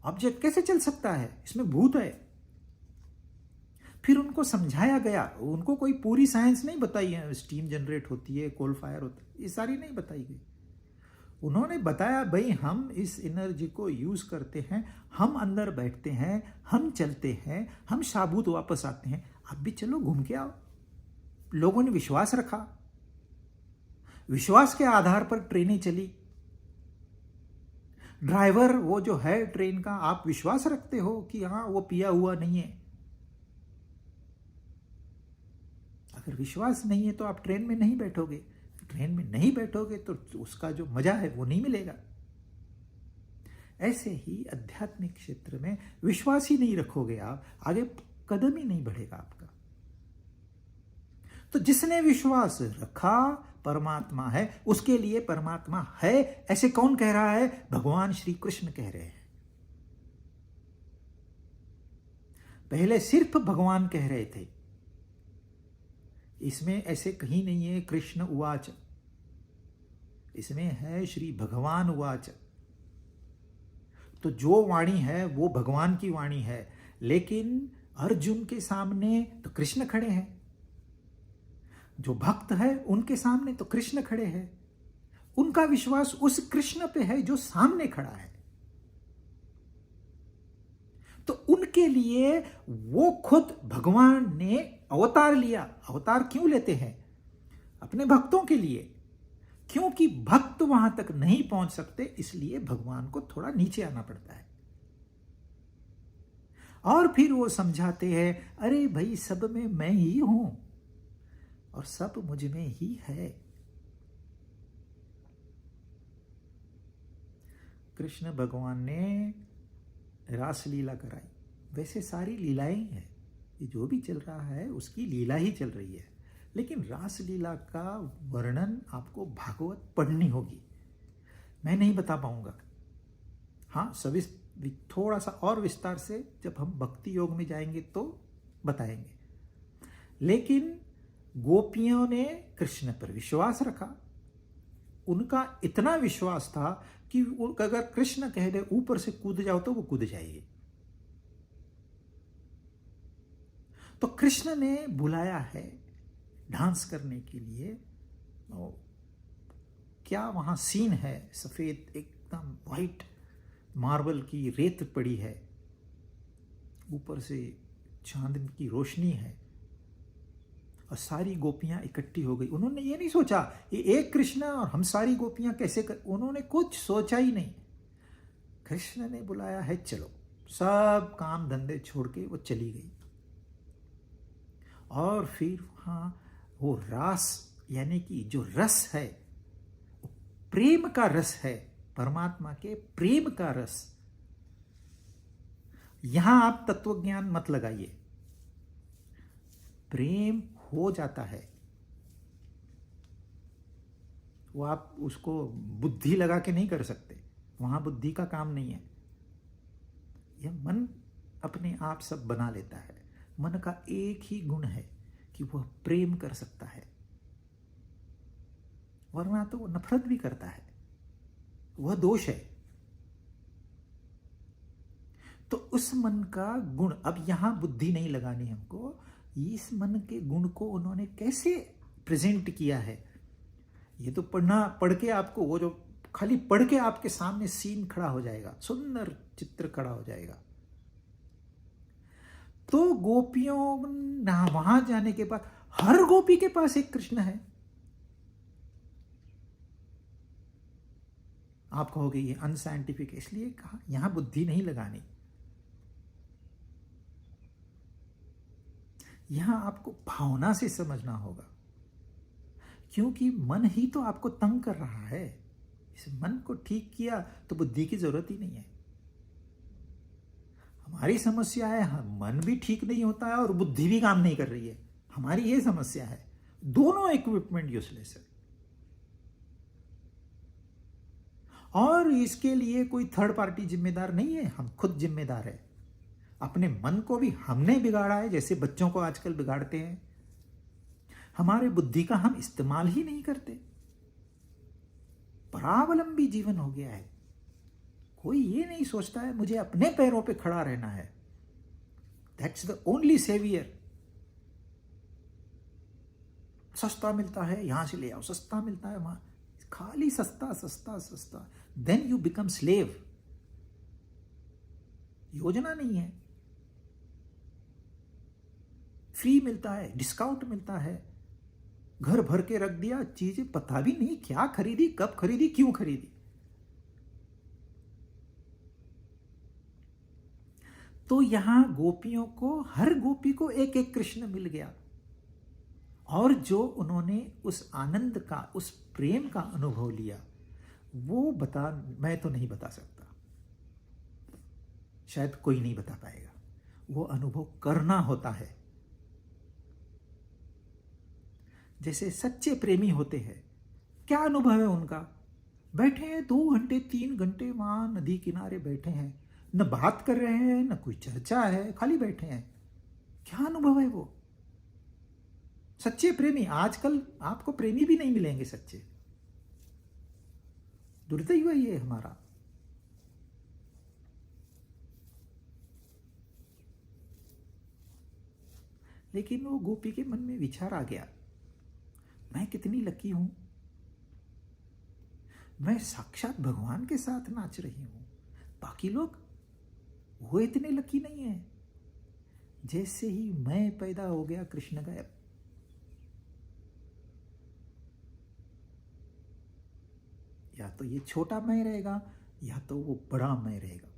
ऑब्जेक्ट, कैसे चल सकता है? इसमें भूत है। फिर उनको समझाया गया। उनको कोई पूरी साइंस नहीं बताई है, स्टीम जनरेट होती है, कोल फायर होता है, ये सारी नहीं बताई गई। उन्होंने बताया, भाई हम इस एनर्जी को यूज करते हैं, हम अंदर बैठते हैं, हम चलते हैं, हम साबुत वापस आते हैं, आप भी चलो घूम के आओ। लोगों ने विश्वास रखा। विश्वास के आधार पर ट्रेनें चली। ड्राइवर वो जो है ट्रेन का, आप विश्वास रखते हो कि हां वो पिया हुआ नहीं है। अगर विश्वास नहीं है तो आप ट्रेन में नहीं बैठोगे। ट्रेन में नहीं बैठोगे तो उसका जो मजा है वो नहीं मिलेगा। ऐसे ही आध्यात्मिक क्षेत्र में विश्वास ही नहीं रखोगे आप, आगे कदम ही नहीं बढ़ेगा आपका। तो जिसने विश्वास रखा परमात्मा है, उसके लिए परमात्मा है, ऐसे कौन कह रहा है? भगवान श्री कृष्ण कह रहे हैं। पहले सिर्फ भगवान कह रहे थे, इसमें ऐसे कहीं नहीं है कृष्ण उवाच, इसमें है श्री भगवान उवाच। तो जो वाणी है वो भगवान की वाणी है, लेकिन अर्जुन के सामने तो कृष्ण खड़े हैं, जो भक्त है उनके सामने तो कृष्ण खड़े हैं। उनका विश्वास उस कृष्ण पे है जो सामने खड़ा है। तो उनके लिए वो खुद भगवान ने अवतार लिया। अवतार क्यों लेते हैं? अपने भक्तों के लिए, क्योंकि भक्त वहां तक नहीं पहुंच सकते, इसलिए भगवान को थोड़ा नीचे आना पड़ता है। और फिर वो समझाते हैं, अरे भाई सब में मैं ही हूं और सब मुझ में ही है। कृष्ण भगवान ने रासलीला कराई। वैसे सारी लीलाएं ही हैं, ये जो भी चल रहा है उसकी लीला ही चल रही है, लेकिन रासलीला का वर्णन आपको भागवत पढ़नी होगी, मैं नहीं बता पाऊंगा। हाँ, थोड़ा सा और विस्तार से जब हम भक्ति योग में जाएंगे तो बताएंगे। लेकिन गोपियों ने कृष्ण पर विश्वास रखा। उनका इतना विश्वास था कि अगर कृष्ण कह दे ऊपर से कूद जाओ तो वो कूद जाएगी। तो कृष्ण ने बुलाया है डांस करने के लिए। क्या वहां सीन है, सफेद एकदम वाइट मार्बल की रेत पड़ी है, ऊपर से चांद की रोशनी है, और सारी गोपियां इकट्ठी हो गई। उन्होंने ये नहीं सोचा ये एक कृष्ण और हम सारी गोपियां कैसे कर, उन्होंने कुछ सोचा ही नहीं। कृष्ण ने बुलाया है, चलो। सब काम धंधे छोड़ के वो चली गई। और फिर वहां वो रास यानी कि जो रस है, प्रेम का रस है, परमात्मा के प्रेम का रस। यहां आप तत्वज्ञान मत लगाइए, प्रेम हो जाता है। वो आप उसको बुद्धि लगा के नहीं कर सकते, वहां बुद्धि का काम नहीं है। यह मन अपने आप सब बना लेता है। मन का एक ही गुण है कि वह प्रेम कर सकता है, वरना तो वो नफरत भी करता है, वह दोष है। तो उस मन का गुण, अब यहां बुद्धि नहीं लगानी हमको, इस मन के गुण को उन्होंने कैसे प्रेजेंट किया है। ये तो पढ़ के आपको, वो जो खाली पढ़ के आपके सामने सीन खड़ा हो जाएगा, सुंदर चित्र खड़ा हो जाएगा। तो गोपियों वहां जाने के बाद हर गोपी के पास एक कृष्ण है। आप कहोगे ये अनसाइंटिफिक, इसलिए कहा यहां बुद्धि नहीं लगानी। यहां आपको भावना से समझना होगा, क्योंकि मन ही तो आपको तंग कर रहा है। इस मन को ठीक किया तो बुद्धि की जरूरत ही नहीं है। हमारी समस्या है, मन भी ठीक नहीं होता है और बुद्धि भी काम नहीं कर रही है, हमारी ये समस्या है। दोनों इक्विपमेंट यूजलेस है। और इसके लिए कोई थर्ड पार्टी जिम्मेदार नहीं है, हम खुद जिम्मेदार है। अपने मन को भी हमने बिगाड़ा है, जैसे बच्चों को आजकल बिगाड़ते हैं। हमारे बुद्धि का हम इस्तेमाल ही नहीं करते। परावलंबी जीवन हो गया है। कोई ये नहीं सोचता है मुझे अपने पैरों पे खड़ा रहना है। That's the only saviour. सस्ता मिलता है, यहां से ले आओ, सस्ता मिलता है वहां, खाली सस्ता सस्ता सस्ता। Then you become slave. योजना नहीं है। फ्री मिलता है, डिस्काउंट मिलता है, घर भर के रख दिया, चीजें पता भी नहीं क्या खरीदी, कब खरीदी, क्यों खरीदी। तो यहां गोपियों को, हर गोपी को एक एक कृष्ण मिल गया। और जो उन्होंने उस आनंद का, उस प्रेम का अनुभव लिया, वो मैं तो नहीं बता सकता, शायद कोई नहीं बता पाएगा। वो अनुभव करना होता है। जैसे सच्चे प्रेमी होते हैं, क्या अनुभव है उनका? बैठे हैं 2 घंटे 3 घंटे वहां नदी किनारे बैठे हैं, न बात कर रहे हैं, न कोई चर्चा है, खाली बैठे हैं। क्या अनुभव है वो? सच्चे प्रेमी। आजकल आपको प्रेमी भी नहीं मिलेंगे सच्चे, दुर्दैव है ये हमारा। लेकिन वो गोपी के मन में विचार आ गया, मैं कितनी लकी हूं, मैं साक्षात भगवान के साथ नाच रही हूं। बाकी लोग वो इतने लकी नहीं है। जैसे ही मैं पैदा हो गया, कृष्ण गायब। या तो ये छोटा मैं रहेगा, या तो वो बड़ा मैं रहेगा।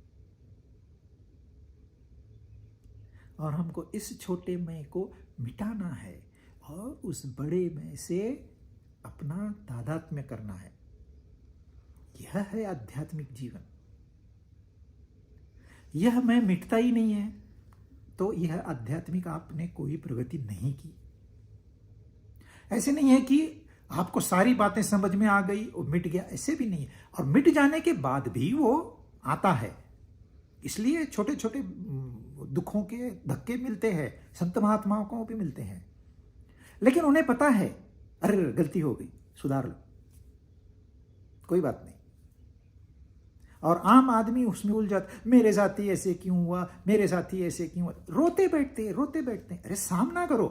और हमको इस छोटे मैं को मिटाना है और उस बड़े मैं से अपना तादात्म्य करना है। यह है आध्यात्मिक जीवन। यह मैं मिटता ही नहीं है तो यह आध्यात्मिक आपने कोई प्रगति नहीं की। ऐसे नहीं है कि आपको सारी बातें समझ में आ गई और मिट गया, ऐसे भी नहीं है। और मिट जाने के बाद भी वो आता है। इसलिए छोटे छोटे दुखों के धक्के मिलते हैं, संत महात्माओं को भी मिलते हैं, लेकिन उन्हें पता है अरे गलती हो गई, सुधार लो, कोई बात नहीं। और आम आदमी उसमें उलझ जाता, मेरे साथ ही ऐसे क्यों हुआ, मेरे साथ ही ऐसे क्यों हुआ, रोते बैठते। अरे सामना करो।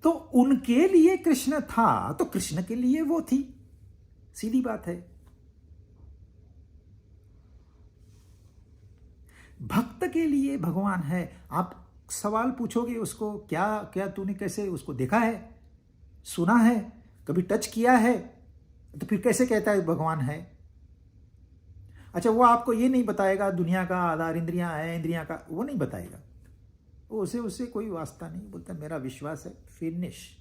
तो उनके लिए कृष्ण था तो कृष्ण के लिए वो थी, सीधी बात है। भक्त के लिए भगवान है। आप सवाल पूछोगे उसको, क्या क्या तूने कैसे उसको देखा है, सुना है, कभी टच किया है, तो फिर कैसे कहता है भगवान है? अच्छा, वो आपको ये नहीं बताएगा दुनिया का आधार इंद्रियां है, इंद्रियां का वो नहीं बताएगा। वो उससे कोई वास्ता नहीं, बोलता मेरा विश्वास है, फिनिश।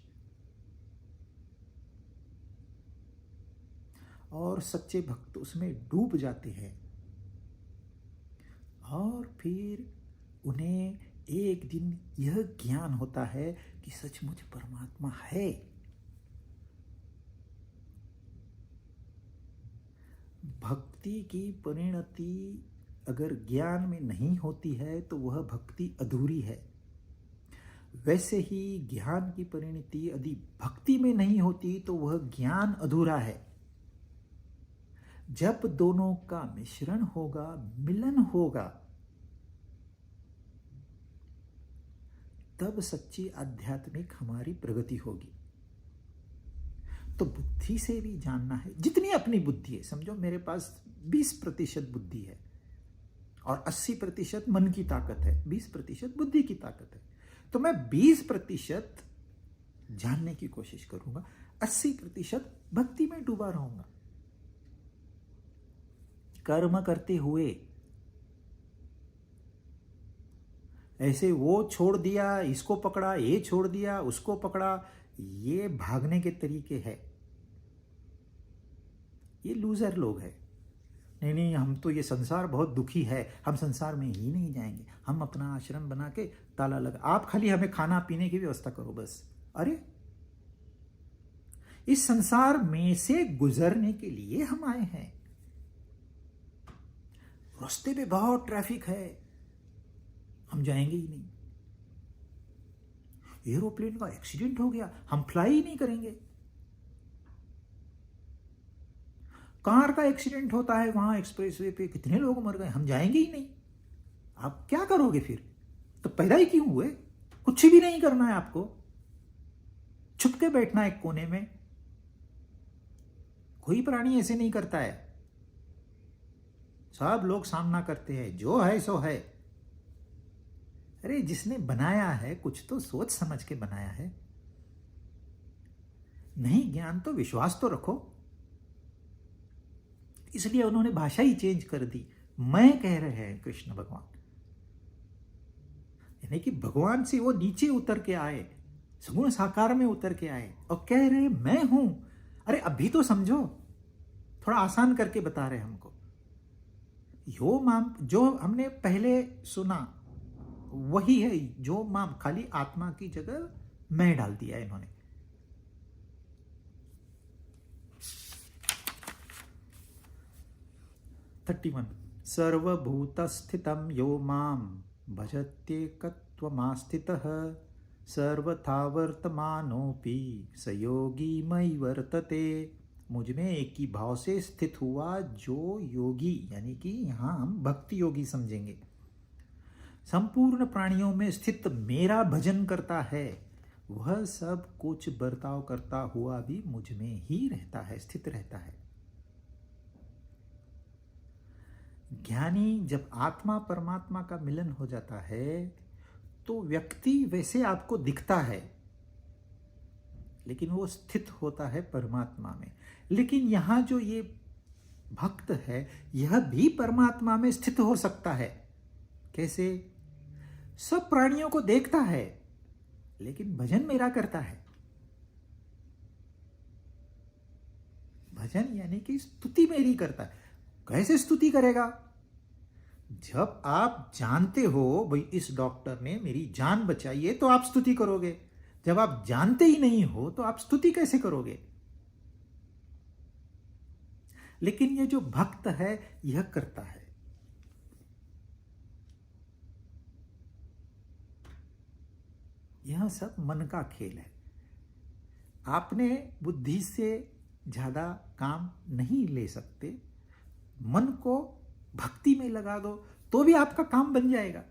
और सच्चे भक्त उसमें डूब जाते हैं और फिर उन्हें एक दिन यह ज्ञान होता है कि सचमुच परमात्मा है। भक्ति की परिणति अगर ज्ञान में नहीं होती है तो वह भक्ति अधूरी है। वैसे ही ज्ञान की परिणति यदि भक्ति में नहीं होती तो वह ज्ञान अधूरा है। जब दोनों का मिश्रण होगा, मिलन होगा, तब सच्ची आध्यात्मिक हमारी प्रगति होगी। तो बुद्धि से भी जानना है, जितनी अपनी बुद्धि है। समझो मेरे पास 20% बुद्धि है और 80% मन की ताकत है, 20% बुद्धि की ताकत है। तो मैं 20% जानने की कोशिश करूंगा, 80% भक्ति में डूबा रहूंगा। कर्म करते हुए ऐसे वो छोड़ दिया, इसको पकड़ा, ये छोड़ दिया, उसको पकड़ा, ये भागने के तरीके हैं। ये लूजर लोग हैं। नहीं नहीं, हम तो ये संसार बहुत दुखी है, हम संसार में ही नहीं जाएंगे, हम अपना आश्रम बना के ताला लगा, आप खाली हमें खाना पीने की व्यवस्था करो बस। अरे, इस संसार में से गुजरने के लिए हम आए हैं। रास्ते पे बहुत ट्रैफिक है, हम जाएंगे ही नहीं। एरोप्लेन का एक्सीडेंट हो गया, हम फ्लाई ही नहीं करेंगे। कार का एक्सीडेंट होता है वहां एक्सप्रेसवे पे, कितने लोग मर गए, हम जाएंगे ही नहीं। आप क्या करोगे फिर? तो पैदा ही क्यों हुए? कुछ भी नहीं करना है आपको, छुप के बैठना एक कोने में। कोई प्राणी ऐसे नहीं करता है, सब लोग सामना करते हैं, जो है सो है। अरे, जिसने बनाया है कुछ तो सोच समझ के बनाया है। नहीं ज्ञान तो विश्वास तो रखो। इसलिए उन्होंने भाषा ही चेंज कर दी। मैं कह रहे हैं कृष्ण भगवान, यानी कि भगवान से वो नीचे उतर के आए, सगुण साकार में उतर के आए और कह रहे मैं हूं। अरे अभी तो समझो, थोड़ा आसान करके बता रहे हमको। यो माम जो हमने पहले सुना वही है, जो माम, खाली आत्मा की जगह मैं डाल दिया इन्होंने। सर्वभूतस्थितं यो मां भजत्येकत्वमास्थितः सर्वथा वर्तमानोऽपि स योगी मयि वर्तते। मुझ में एक ही भाव से स्थित हुआ जो योगी, यानी कि यहां हम भक्ति योगी समझेंगे, संपूर्ण प्राणियों में स्थित मेरा भजन करता है, वह सब कुछ बर्ताव करता हुआ भी मुझ में ही रहता है, स्थित रहता है। ज्ञानी जब आत्मा परमात्मा का मिलन हो जाता है तो व्यक्ति वैसे आपको दिखता है, लेकिन वो स्थित होता है परमात्मा में। लेकिन यहां जो ये भक्त है, यह भी परमात्मा में स्थित हो सकता है। कैसे? सब प्राणियों को देखता है लेकिन भजन मेरा करता है। भजन यानी कि स्तुति मेरी करता है। कैसे स्तुति करेगा? जब आप जानते हो भाई इस डॉक्टर ने मेरी जान बचाई है तो आप स्तुति करोगे। जब आप जानते ही नहीं हो तो आप स्तुति कैसे करोगे? लेकिन ये जो भक्त है यह करता है। यह सब मन का खेल है। आपने बुद्धि से ज्यादा काम नहीं ले सकते। मन को भक्ति में लगा दो तो भी आपका काम बन जाएगा।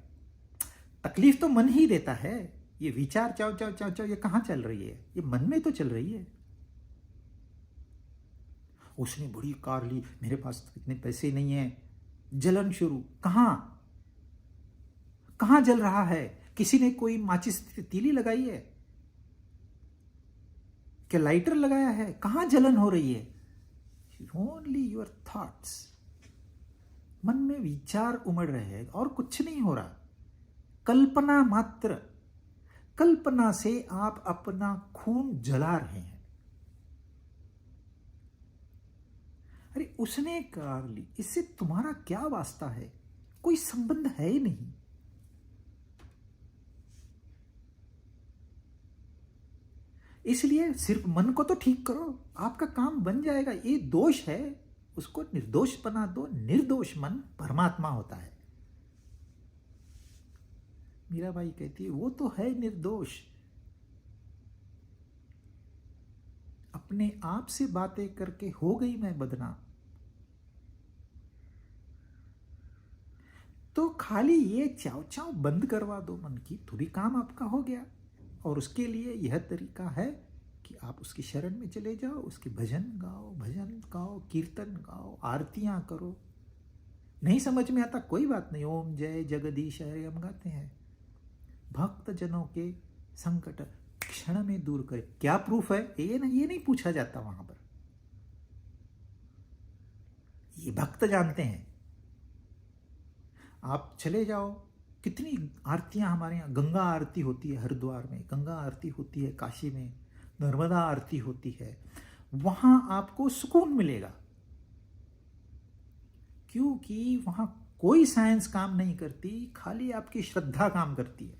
तकलीफ तो मन ही देता है। ये विचार चाओ चाओ चाओ चाओ, ये कहां चल रही है? ये मन में तो चल रही है। उसने बड़ी कार ली, मेरे पास तो इतने पैसे नहीं है, जलन शुरू। कहां? कहां जल रहा है? किसी ने कोई माचिस तीली लगाई है क्या? लाइटर लगाया है? कहां जलन हो रही है? Only your thoughts. मन में विचार उमड़ रहे हैं और कुछ नहीं हो रहा, कल्पना मात्र। कल्पना से आप अपना खून जला रहे हैं। अरे उसने कर ली, इससे तुम्हारा क्या वास्ता है? कोई संबंध है ही नहीं। इसलिए सिर्फ मन को तो ठीक करो, आपका काम बन जाएगा। ये दोष है, उसको निर्दोष बना दो। निर्दोष मन परमात्मा होता है। मीराबाई कहती है वो तो है निर्दोष। अपने आप से बातें करके हो गई मैं बदनाम। तो खाली ये चाव चाव बंद करवा दो मन की, तो भी काम आपका हो गया। और उसके लिए यह तरीका है कि आप उसकी शरण में चले जाओ, उसके भजन गाओ, कीर्तन गाओ, आरतियां करो। नहीं समझ में आता कोई बात नहीं, ओम जय जगदीश हरे हम गाते हैं। भक्त जनों के संकट क्षण में दूर करे। क्या प्रूफ है? ये नहीं पूछा जाता वहां पर। ये भक्त जानते हैं। आप चले जाओ, कितनी आरतियां हमारे यहाँ, गंगा आरती होती है हरिद्वार में, गंगा आरती होती है काशी में, नर्मदा आरती होती है। वहां आपको सुकून मिलेगा, क्योंकि वहां कोई साइंस काम नहीं करती, खाली आपकी श्रद्धा काम करती है।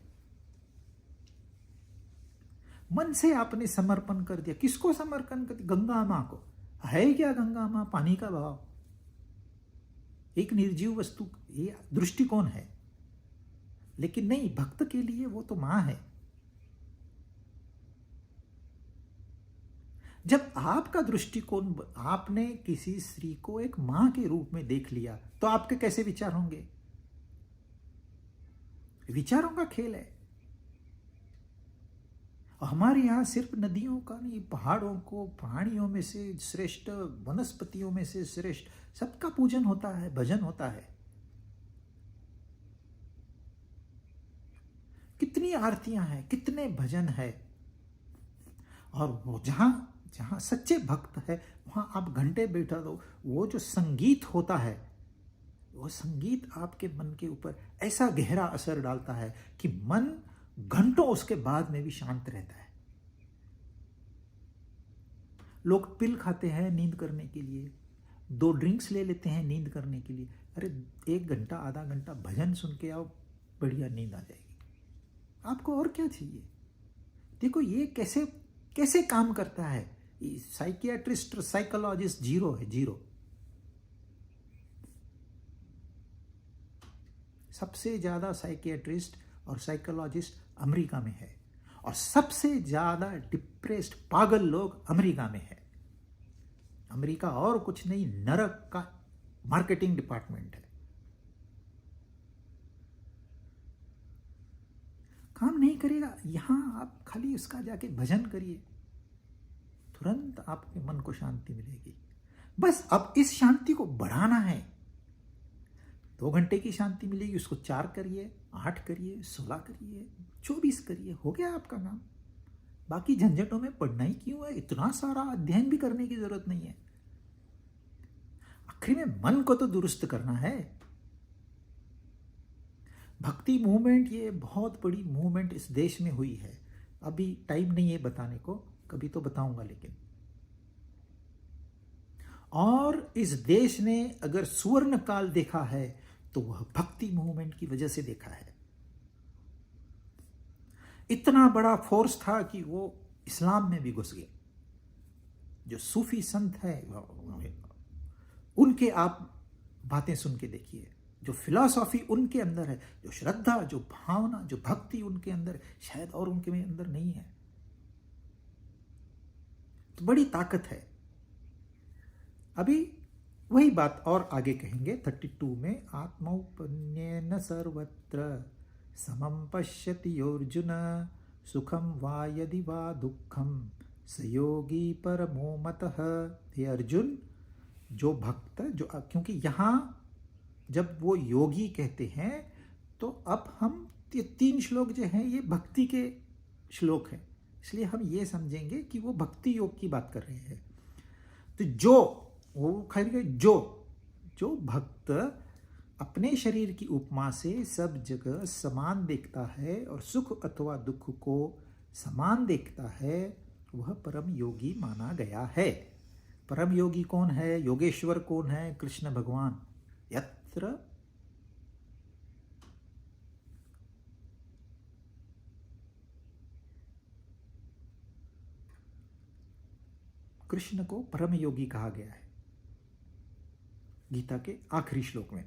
मन से आपने समर्पण कर दिया। किसको समर्पण कर दिया? गंगा मां को। है क्या गंगा मां? पानी का भाव, एक निर्जीव वस्तु। ये दृष्टिकोण है। लेकिन नहीं, भक्त के लिए वो तो मां है। जब आपका दृष्टिकोण, आपने किसी स्त्री को एक मां के रूप में देख लिया, तो आपके कैसे विचार होंगे? विचारों का खेल है। हमारे यहां सिर्फ नदियों का नहीं, पहाड़ों को, प्राणियों में से श्रेष्ठ, वनस्पतियों में से श्रेष्ठ, सबका पूजन होता है, भजन होता है। कितनी आरतियां हैं, कितने भजन है। और वो जहां जहां सच्चे भक्त है, वहां आप घंटे बैठा दो। वो जो संगीत होता है, वो संगीत आपके मन के ऊपर ऐसा गहरा असर डालता है कि मन घंटों उसके बाद में भी शांत रहता है। लोग पिल खाते हैं नींद करने के लिए, 2 ड्रिंक्स ले लेते हैं नींद करने के लिए। अरे 1 घंटा, आधा घंटा भजन सुन के आओ, बढ़िया नींद आ जाएगी। आपको और क्या चाहिए? देखो ये कैसे कैसे काम करता है। साइकियाट्रिस्ट और साइकोलॉजिस्ट जीरो है, जीरो। सबसे ज्यादा साइकियाट्रिस्ट और साइकोलॉजिस्ट अमेरिका में है, और सबसे ज्यादा डिप्रेस्ड पागल लोग अमेरिका में है। अमेरिका और कुछ नहीं, नरक का मार्केटिंग डिपार्टमेंट है। काम नहीं करेगा। यहां आप खाली उसका जाके भजन करिए, तुरंत आपके मन को शांति मिलेगी। बस अब इस शांति को बढ़ाना है। 2 घंटे की शांति मिलेगी, उसको 4 करिए, 8 करिए, 16 करिए, 24 करिए, हो गया आपका काम। बाकी झंझटों में पढ़ना ही क्यों है? इतना सारा अध्ययन भी करने की जरूरत नहीं है। आखिर में मन को तो दुरुस्त करना है। भक्ति मूवमेंट, ये बहुत बड़ी मूवमेंट इस देश में हुई है। अभी टाइम नहीं है बताने को, कभी तो बताऊंगा। लेकिन और इस देश ने अगर सुवर्ण काल देखा है, तो वह भक्ति मूवमेंट की वजह से देखा है। इतना बड़ा फोर्स था कि वो इस्लाम में भी घुस गए। जो सूफी संत है, उनके आप बातें सुन के देखिए, जो फिलॉसफी उनके अंदर है, जो श्रद्धा, जो भावना, जो भक्ति उनके अंदर है, शायद और उनके में अंदर नहीं है। तो बड़ी ताकत है। अभी वही बात और आगे कहेंगे 32 में। आत्मौपन्येन सर्वत्र समं पश्यति अर्जुन, सुखम वा यदि वा दुखम स योगी परमो मतः। हे अर्जुन, जो भक्त, जो, क्योंकि यहां जब वो योगी कहते हैं तो अब हम ये 3 श्लोक जो हैं ये भक्ति के श्लोक हैं, इसलिए हम ये समझेंगे कि वो भक्ति योग की बात कर रहे हैं। तो जो वो खैर जो जो भक्त अपने शरीर की उपमा से सब जगह समान देखता है और सुख अथवा दुख को समान देखता है, वह परम योगी माना गया है। परम योगी कौन है? योगेश्वर कौन है? कृष्ण भगवान। यत्र कृष्ण को परम योगी कहा गया है गीता के आखिरी श्लोक में।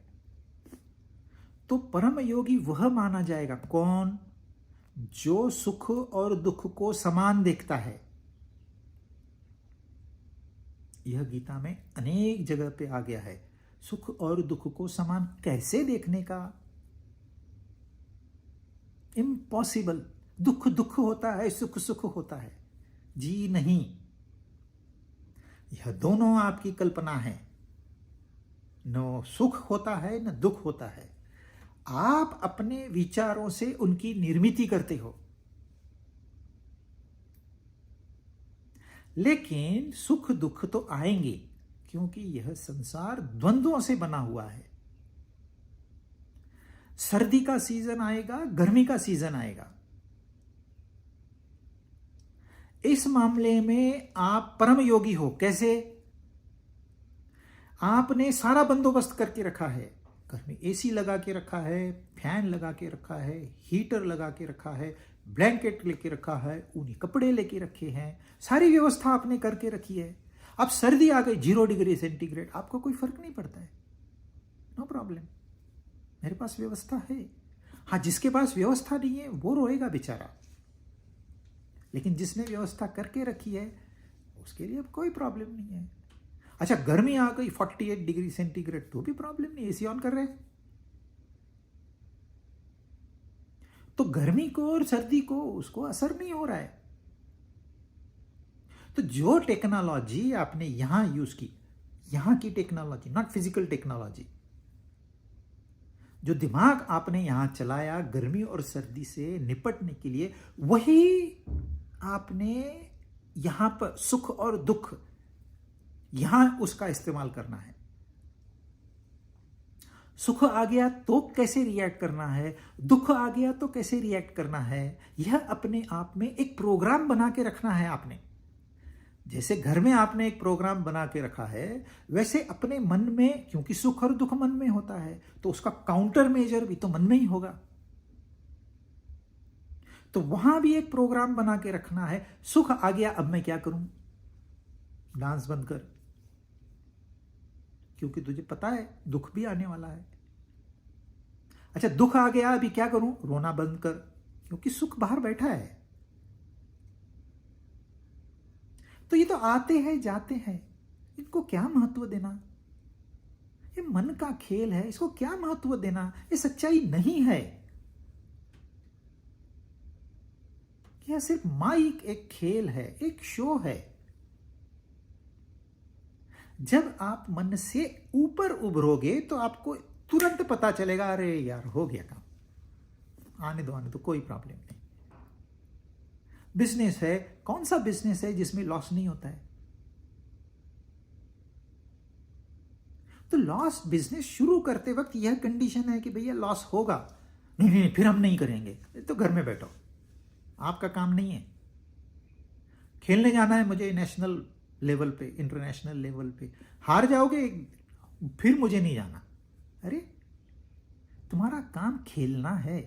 तो परम योगी वह माना जाएगा कौन? जो सुख और दुख को समान देखता है। यह गीता में अनेक जगह पे आ गया है। सुख और दुख को समान कैसे देखने का? इम्पॉसिबल। दुख दुख होता है, सुख सुख होता है। जी नहीं, यह दोनों आपकी कल्पना है। न सुख होता है न दुख होता है। आप अपने विचारों से उनकी निर्मिति करते हो। लेकिन सुख दुख तो आएंगे, क्योंकि यह संसार द्वंद्वों से बना हुआ है। सर्दी का सीजन आएगा, गर्मी का सीजन आएगा। इस मामले में आप परम योगी हो। कैसे? आपने सारा बंदोबस्त करके रखा है। घर में एसी लगा के रखा है, फैन लगा के रखा है, हीटर लगा के रखा है, ब्लैंकेट लेके रखा है, ऊनी कपड़े लेके रखे हैं, सारी व्यवस्था आपने करके रखी है। अब सर्दी आ गई 0 डिग्री सेंटीग्रेड, आपको कोई फर्क नहीं पड़ता है। नो प्रॉब्लम, मेरे पास व्यवस्था है। हाँ, जिसके पास व्यवस्था नहीं है वो रोएगा बेचारा, लेकिन जिसने व्यवस्था करके रखी है उसके लिए अब कोई प्रॉब्लम नहीं है। अच्छा, गर्मी आ गई 48 डिग्री सेंटीग्रेड, तो भी प्रॉब्लम नहीं, एसी ऑन कर रहे हैं। तो गर्मी को और सर्दी को उसको असर नहीं हो रहा है। तो जो टेक्नोलॉजी आपने यहां यूज की, यहां की टेक्नोलॉजी, नॉट फिजिकल टेक्नोलॉजी, जो दिमाग आपने यहां चलाया गर्मी और सर्दी से निपटने के लिए, वही आपने यहां पर सुख और दुख, यहां उसका इस्तेमाल करना है। सुख आ गया तो कैसे रिएक्ट करना है, दुख आ गया तो कैसे रिएक्ट करना है, यह अपने आप में एक प्रोग्राम बना के रखना है आपने। जैसे घर में आपने एक प्रोग्राम बना के रखा है, वैसे अपने मन में, क्योंकि सुख और दुख मन में होता है, तो उसका काउंटर मेजर भी तो मन में ही होगा। तो वहां भी एक प्रोग्राम बना के रखना है। सुख आ गया, अब मैं क्या करूं? डांस बंद कर, क्योंकि तुझे पता है दुख भी आने वाला है। अच्छा, दुख आ गया, अभी क्या करूं? रोना बंद कर, क्योंकि सुख बाहर बैठा है। तो ये तो आते हैं जाते हैं, इनको क्या महत्व देना? ये मन का खेल है, इसको क्या महत्व देना? ये सच्चाई नहीं है। यह सिर्फ माइक एक खेल है, एक शो है। जब आप मन से ऊपर उभरोगे तो आपको तुरंत पता चलेगा, अरे यार हो गया काम, आने दो, कोई प्रॉब्लम नहीं। बिजनेस है, कौन सा बिजनेस है जिसमें लॉस नहीं होता है? तो लॉस बिजनेस शुरू करते वक्त यह कंडीशन है कि भैया लॉस होगा, नहीं फिर हम नहीं करेंगे, तो घर में बैठो, आपका काम नहीं है। खेलने जाना है मुझे नेशनल लेवल पे, इंटरनेशनल लेवल पे, हार जाओगे फिर मुझे नहीं जाना। अरे तुम्हारा काम खेलना है,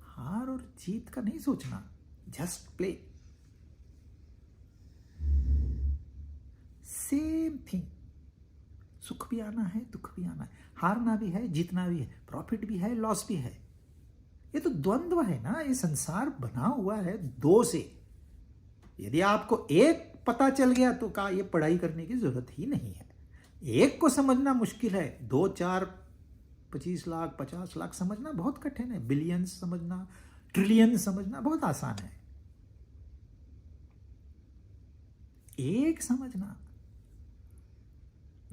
हार और जीत का नहीं सोचना, जस्ट प्ले। सेम थिंग, सुख भी आना है, दुख भी आना है, हारना भी है, जीतना भी है, प्रॉफिट भी है, लॉस भी है। ये तो द्वंद्व है ना, ये संसार बना हुआ है दो से। यदि आपको एक पता चल गया तो का ये पढ़ाई करने की जरूरत ही नहीं है। एक को समझना मुश्किल है, 2, 4, 25 लाख 50 लाख समझना बहुत कठिन है। बिलियंस समझना, ट्रिलियन समझना बहुत आसान है। एक समझना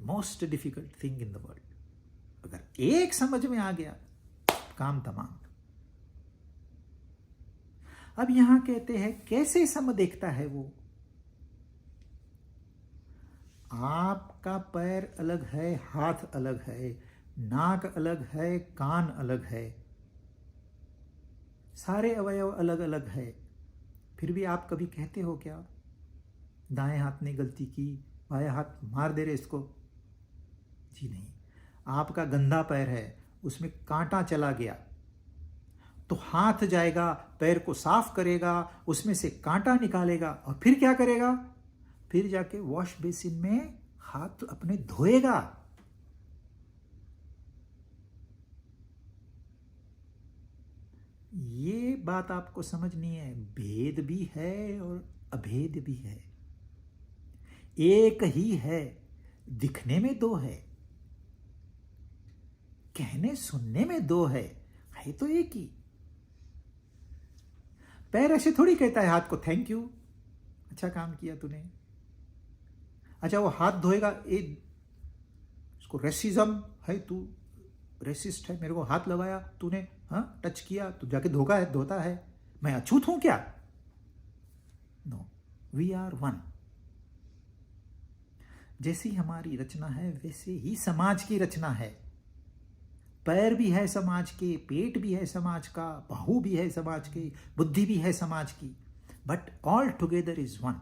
most difficult thing in the world. अगर एक समझ में आ गया, काम तमाम। अब यहां कहते हैं कैसे सम देखता है वो। आपका पैर अलग है, हाथ अलग है, नाक अलग है, कान अलग है, सारे अवयव अलग अलग है। फिर भी आप कभी कहते हो क्या दाएं हाथ ने गलती की, बाएं हाथ मार दे रहे इसको? जी नहीं। आपका गंदा पैर है, उसमें कांटा चला गया, तो हाथ जाएगा, पैर को साफ करेगा, उसमें से कांटा निकालेगा और फिर क्या करेगा? फिर जाके वॉश बेसिन में हाथ अपने धोएगा। ये बात आपको समझनी है, भेद भी है और अभेद भी है। एक ही है, दिखने में दो है, कहने सुनने में दो है तो एक ही। पैर ऐसे थोड़ी कहता है हाथ को थैंक यू, अच्छा काम किया तूने। अच्छा वो हाथ धोएगा, इसको रेसिज्म है, तू रेसिस्ट है, मेरे को हाथ लगाया तूने, हाँ टच किया तो जाके धोता है, मैं अछूत हूं क्या? No, we are one. जैसी हमारी रचना है वैसे ही समाज की रचना है। पैर भी है समाज के, पेट भी है समाज का, बाहु भी है समाज की, बुद्धि भी है समाज की, but all together is one.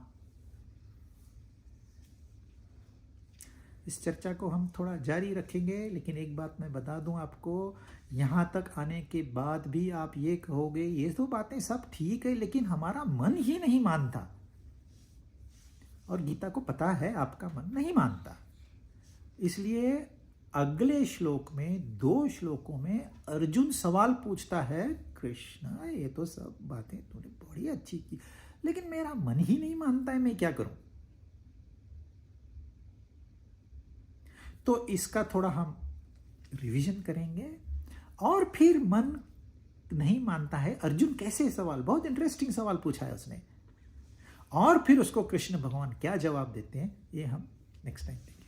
इस चर्चा को हम थोड़ा जारी रखेंगे, लेकिन एक बात मैं बता दूं आपको, यहां तक आने के बाद भी आप ये कहोगे ये तो बातें सब ठीक है लेकिन हमारा मन ही नहीं मानता। और गीता को पता है आपका मन नहीं मानता, इसलिए अगले श्लोक में, 2 श्लोकों में अर्जुन सवाल पूछता है, कृष्ण ये तो सब बातें तूने बड़ी अच्छी की लेकिन मेरा मन ही नहीं मानता है, मैं क्या करूं? तो इसका थोड़ा हम रिवीजन करेंगे। और फिर मन नहीं मानता है, अर्जुन कैसे सवाल, बहुत इंटरेस्टिंग सवाल पूछा है उसने, और फिर उसको कृष्ण भगवान क्या जवाब देते हैं ये हम नेक्स्ट टाइम देखेंगे।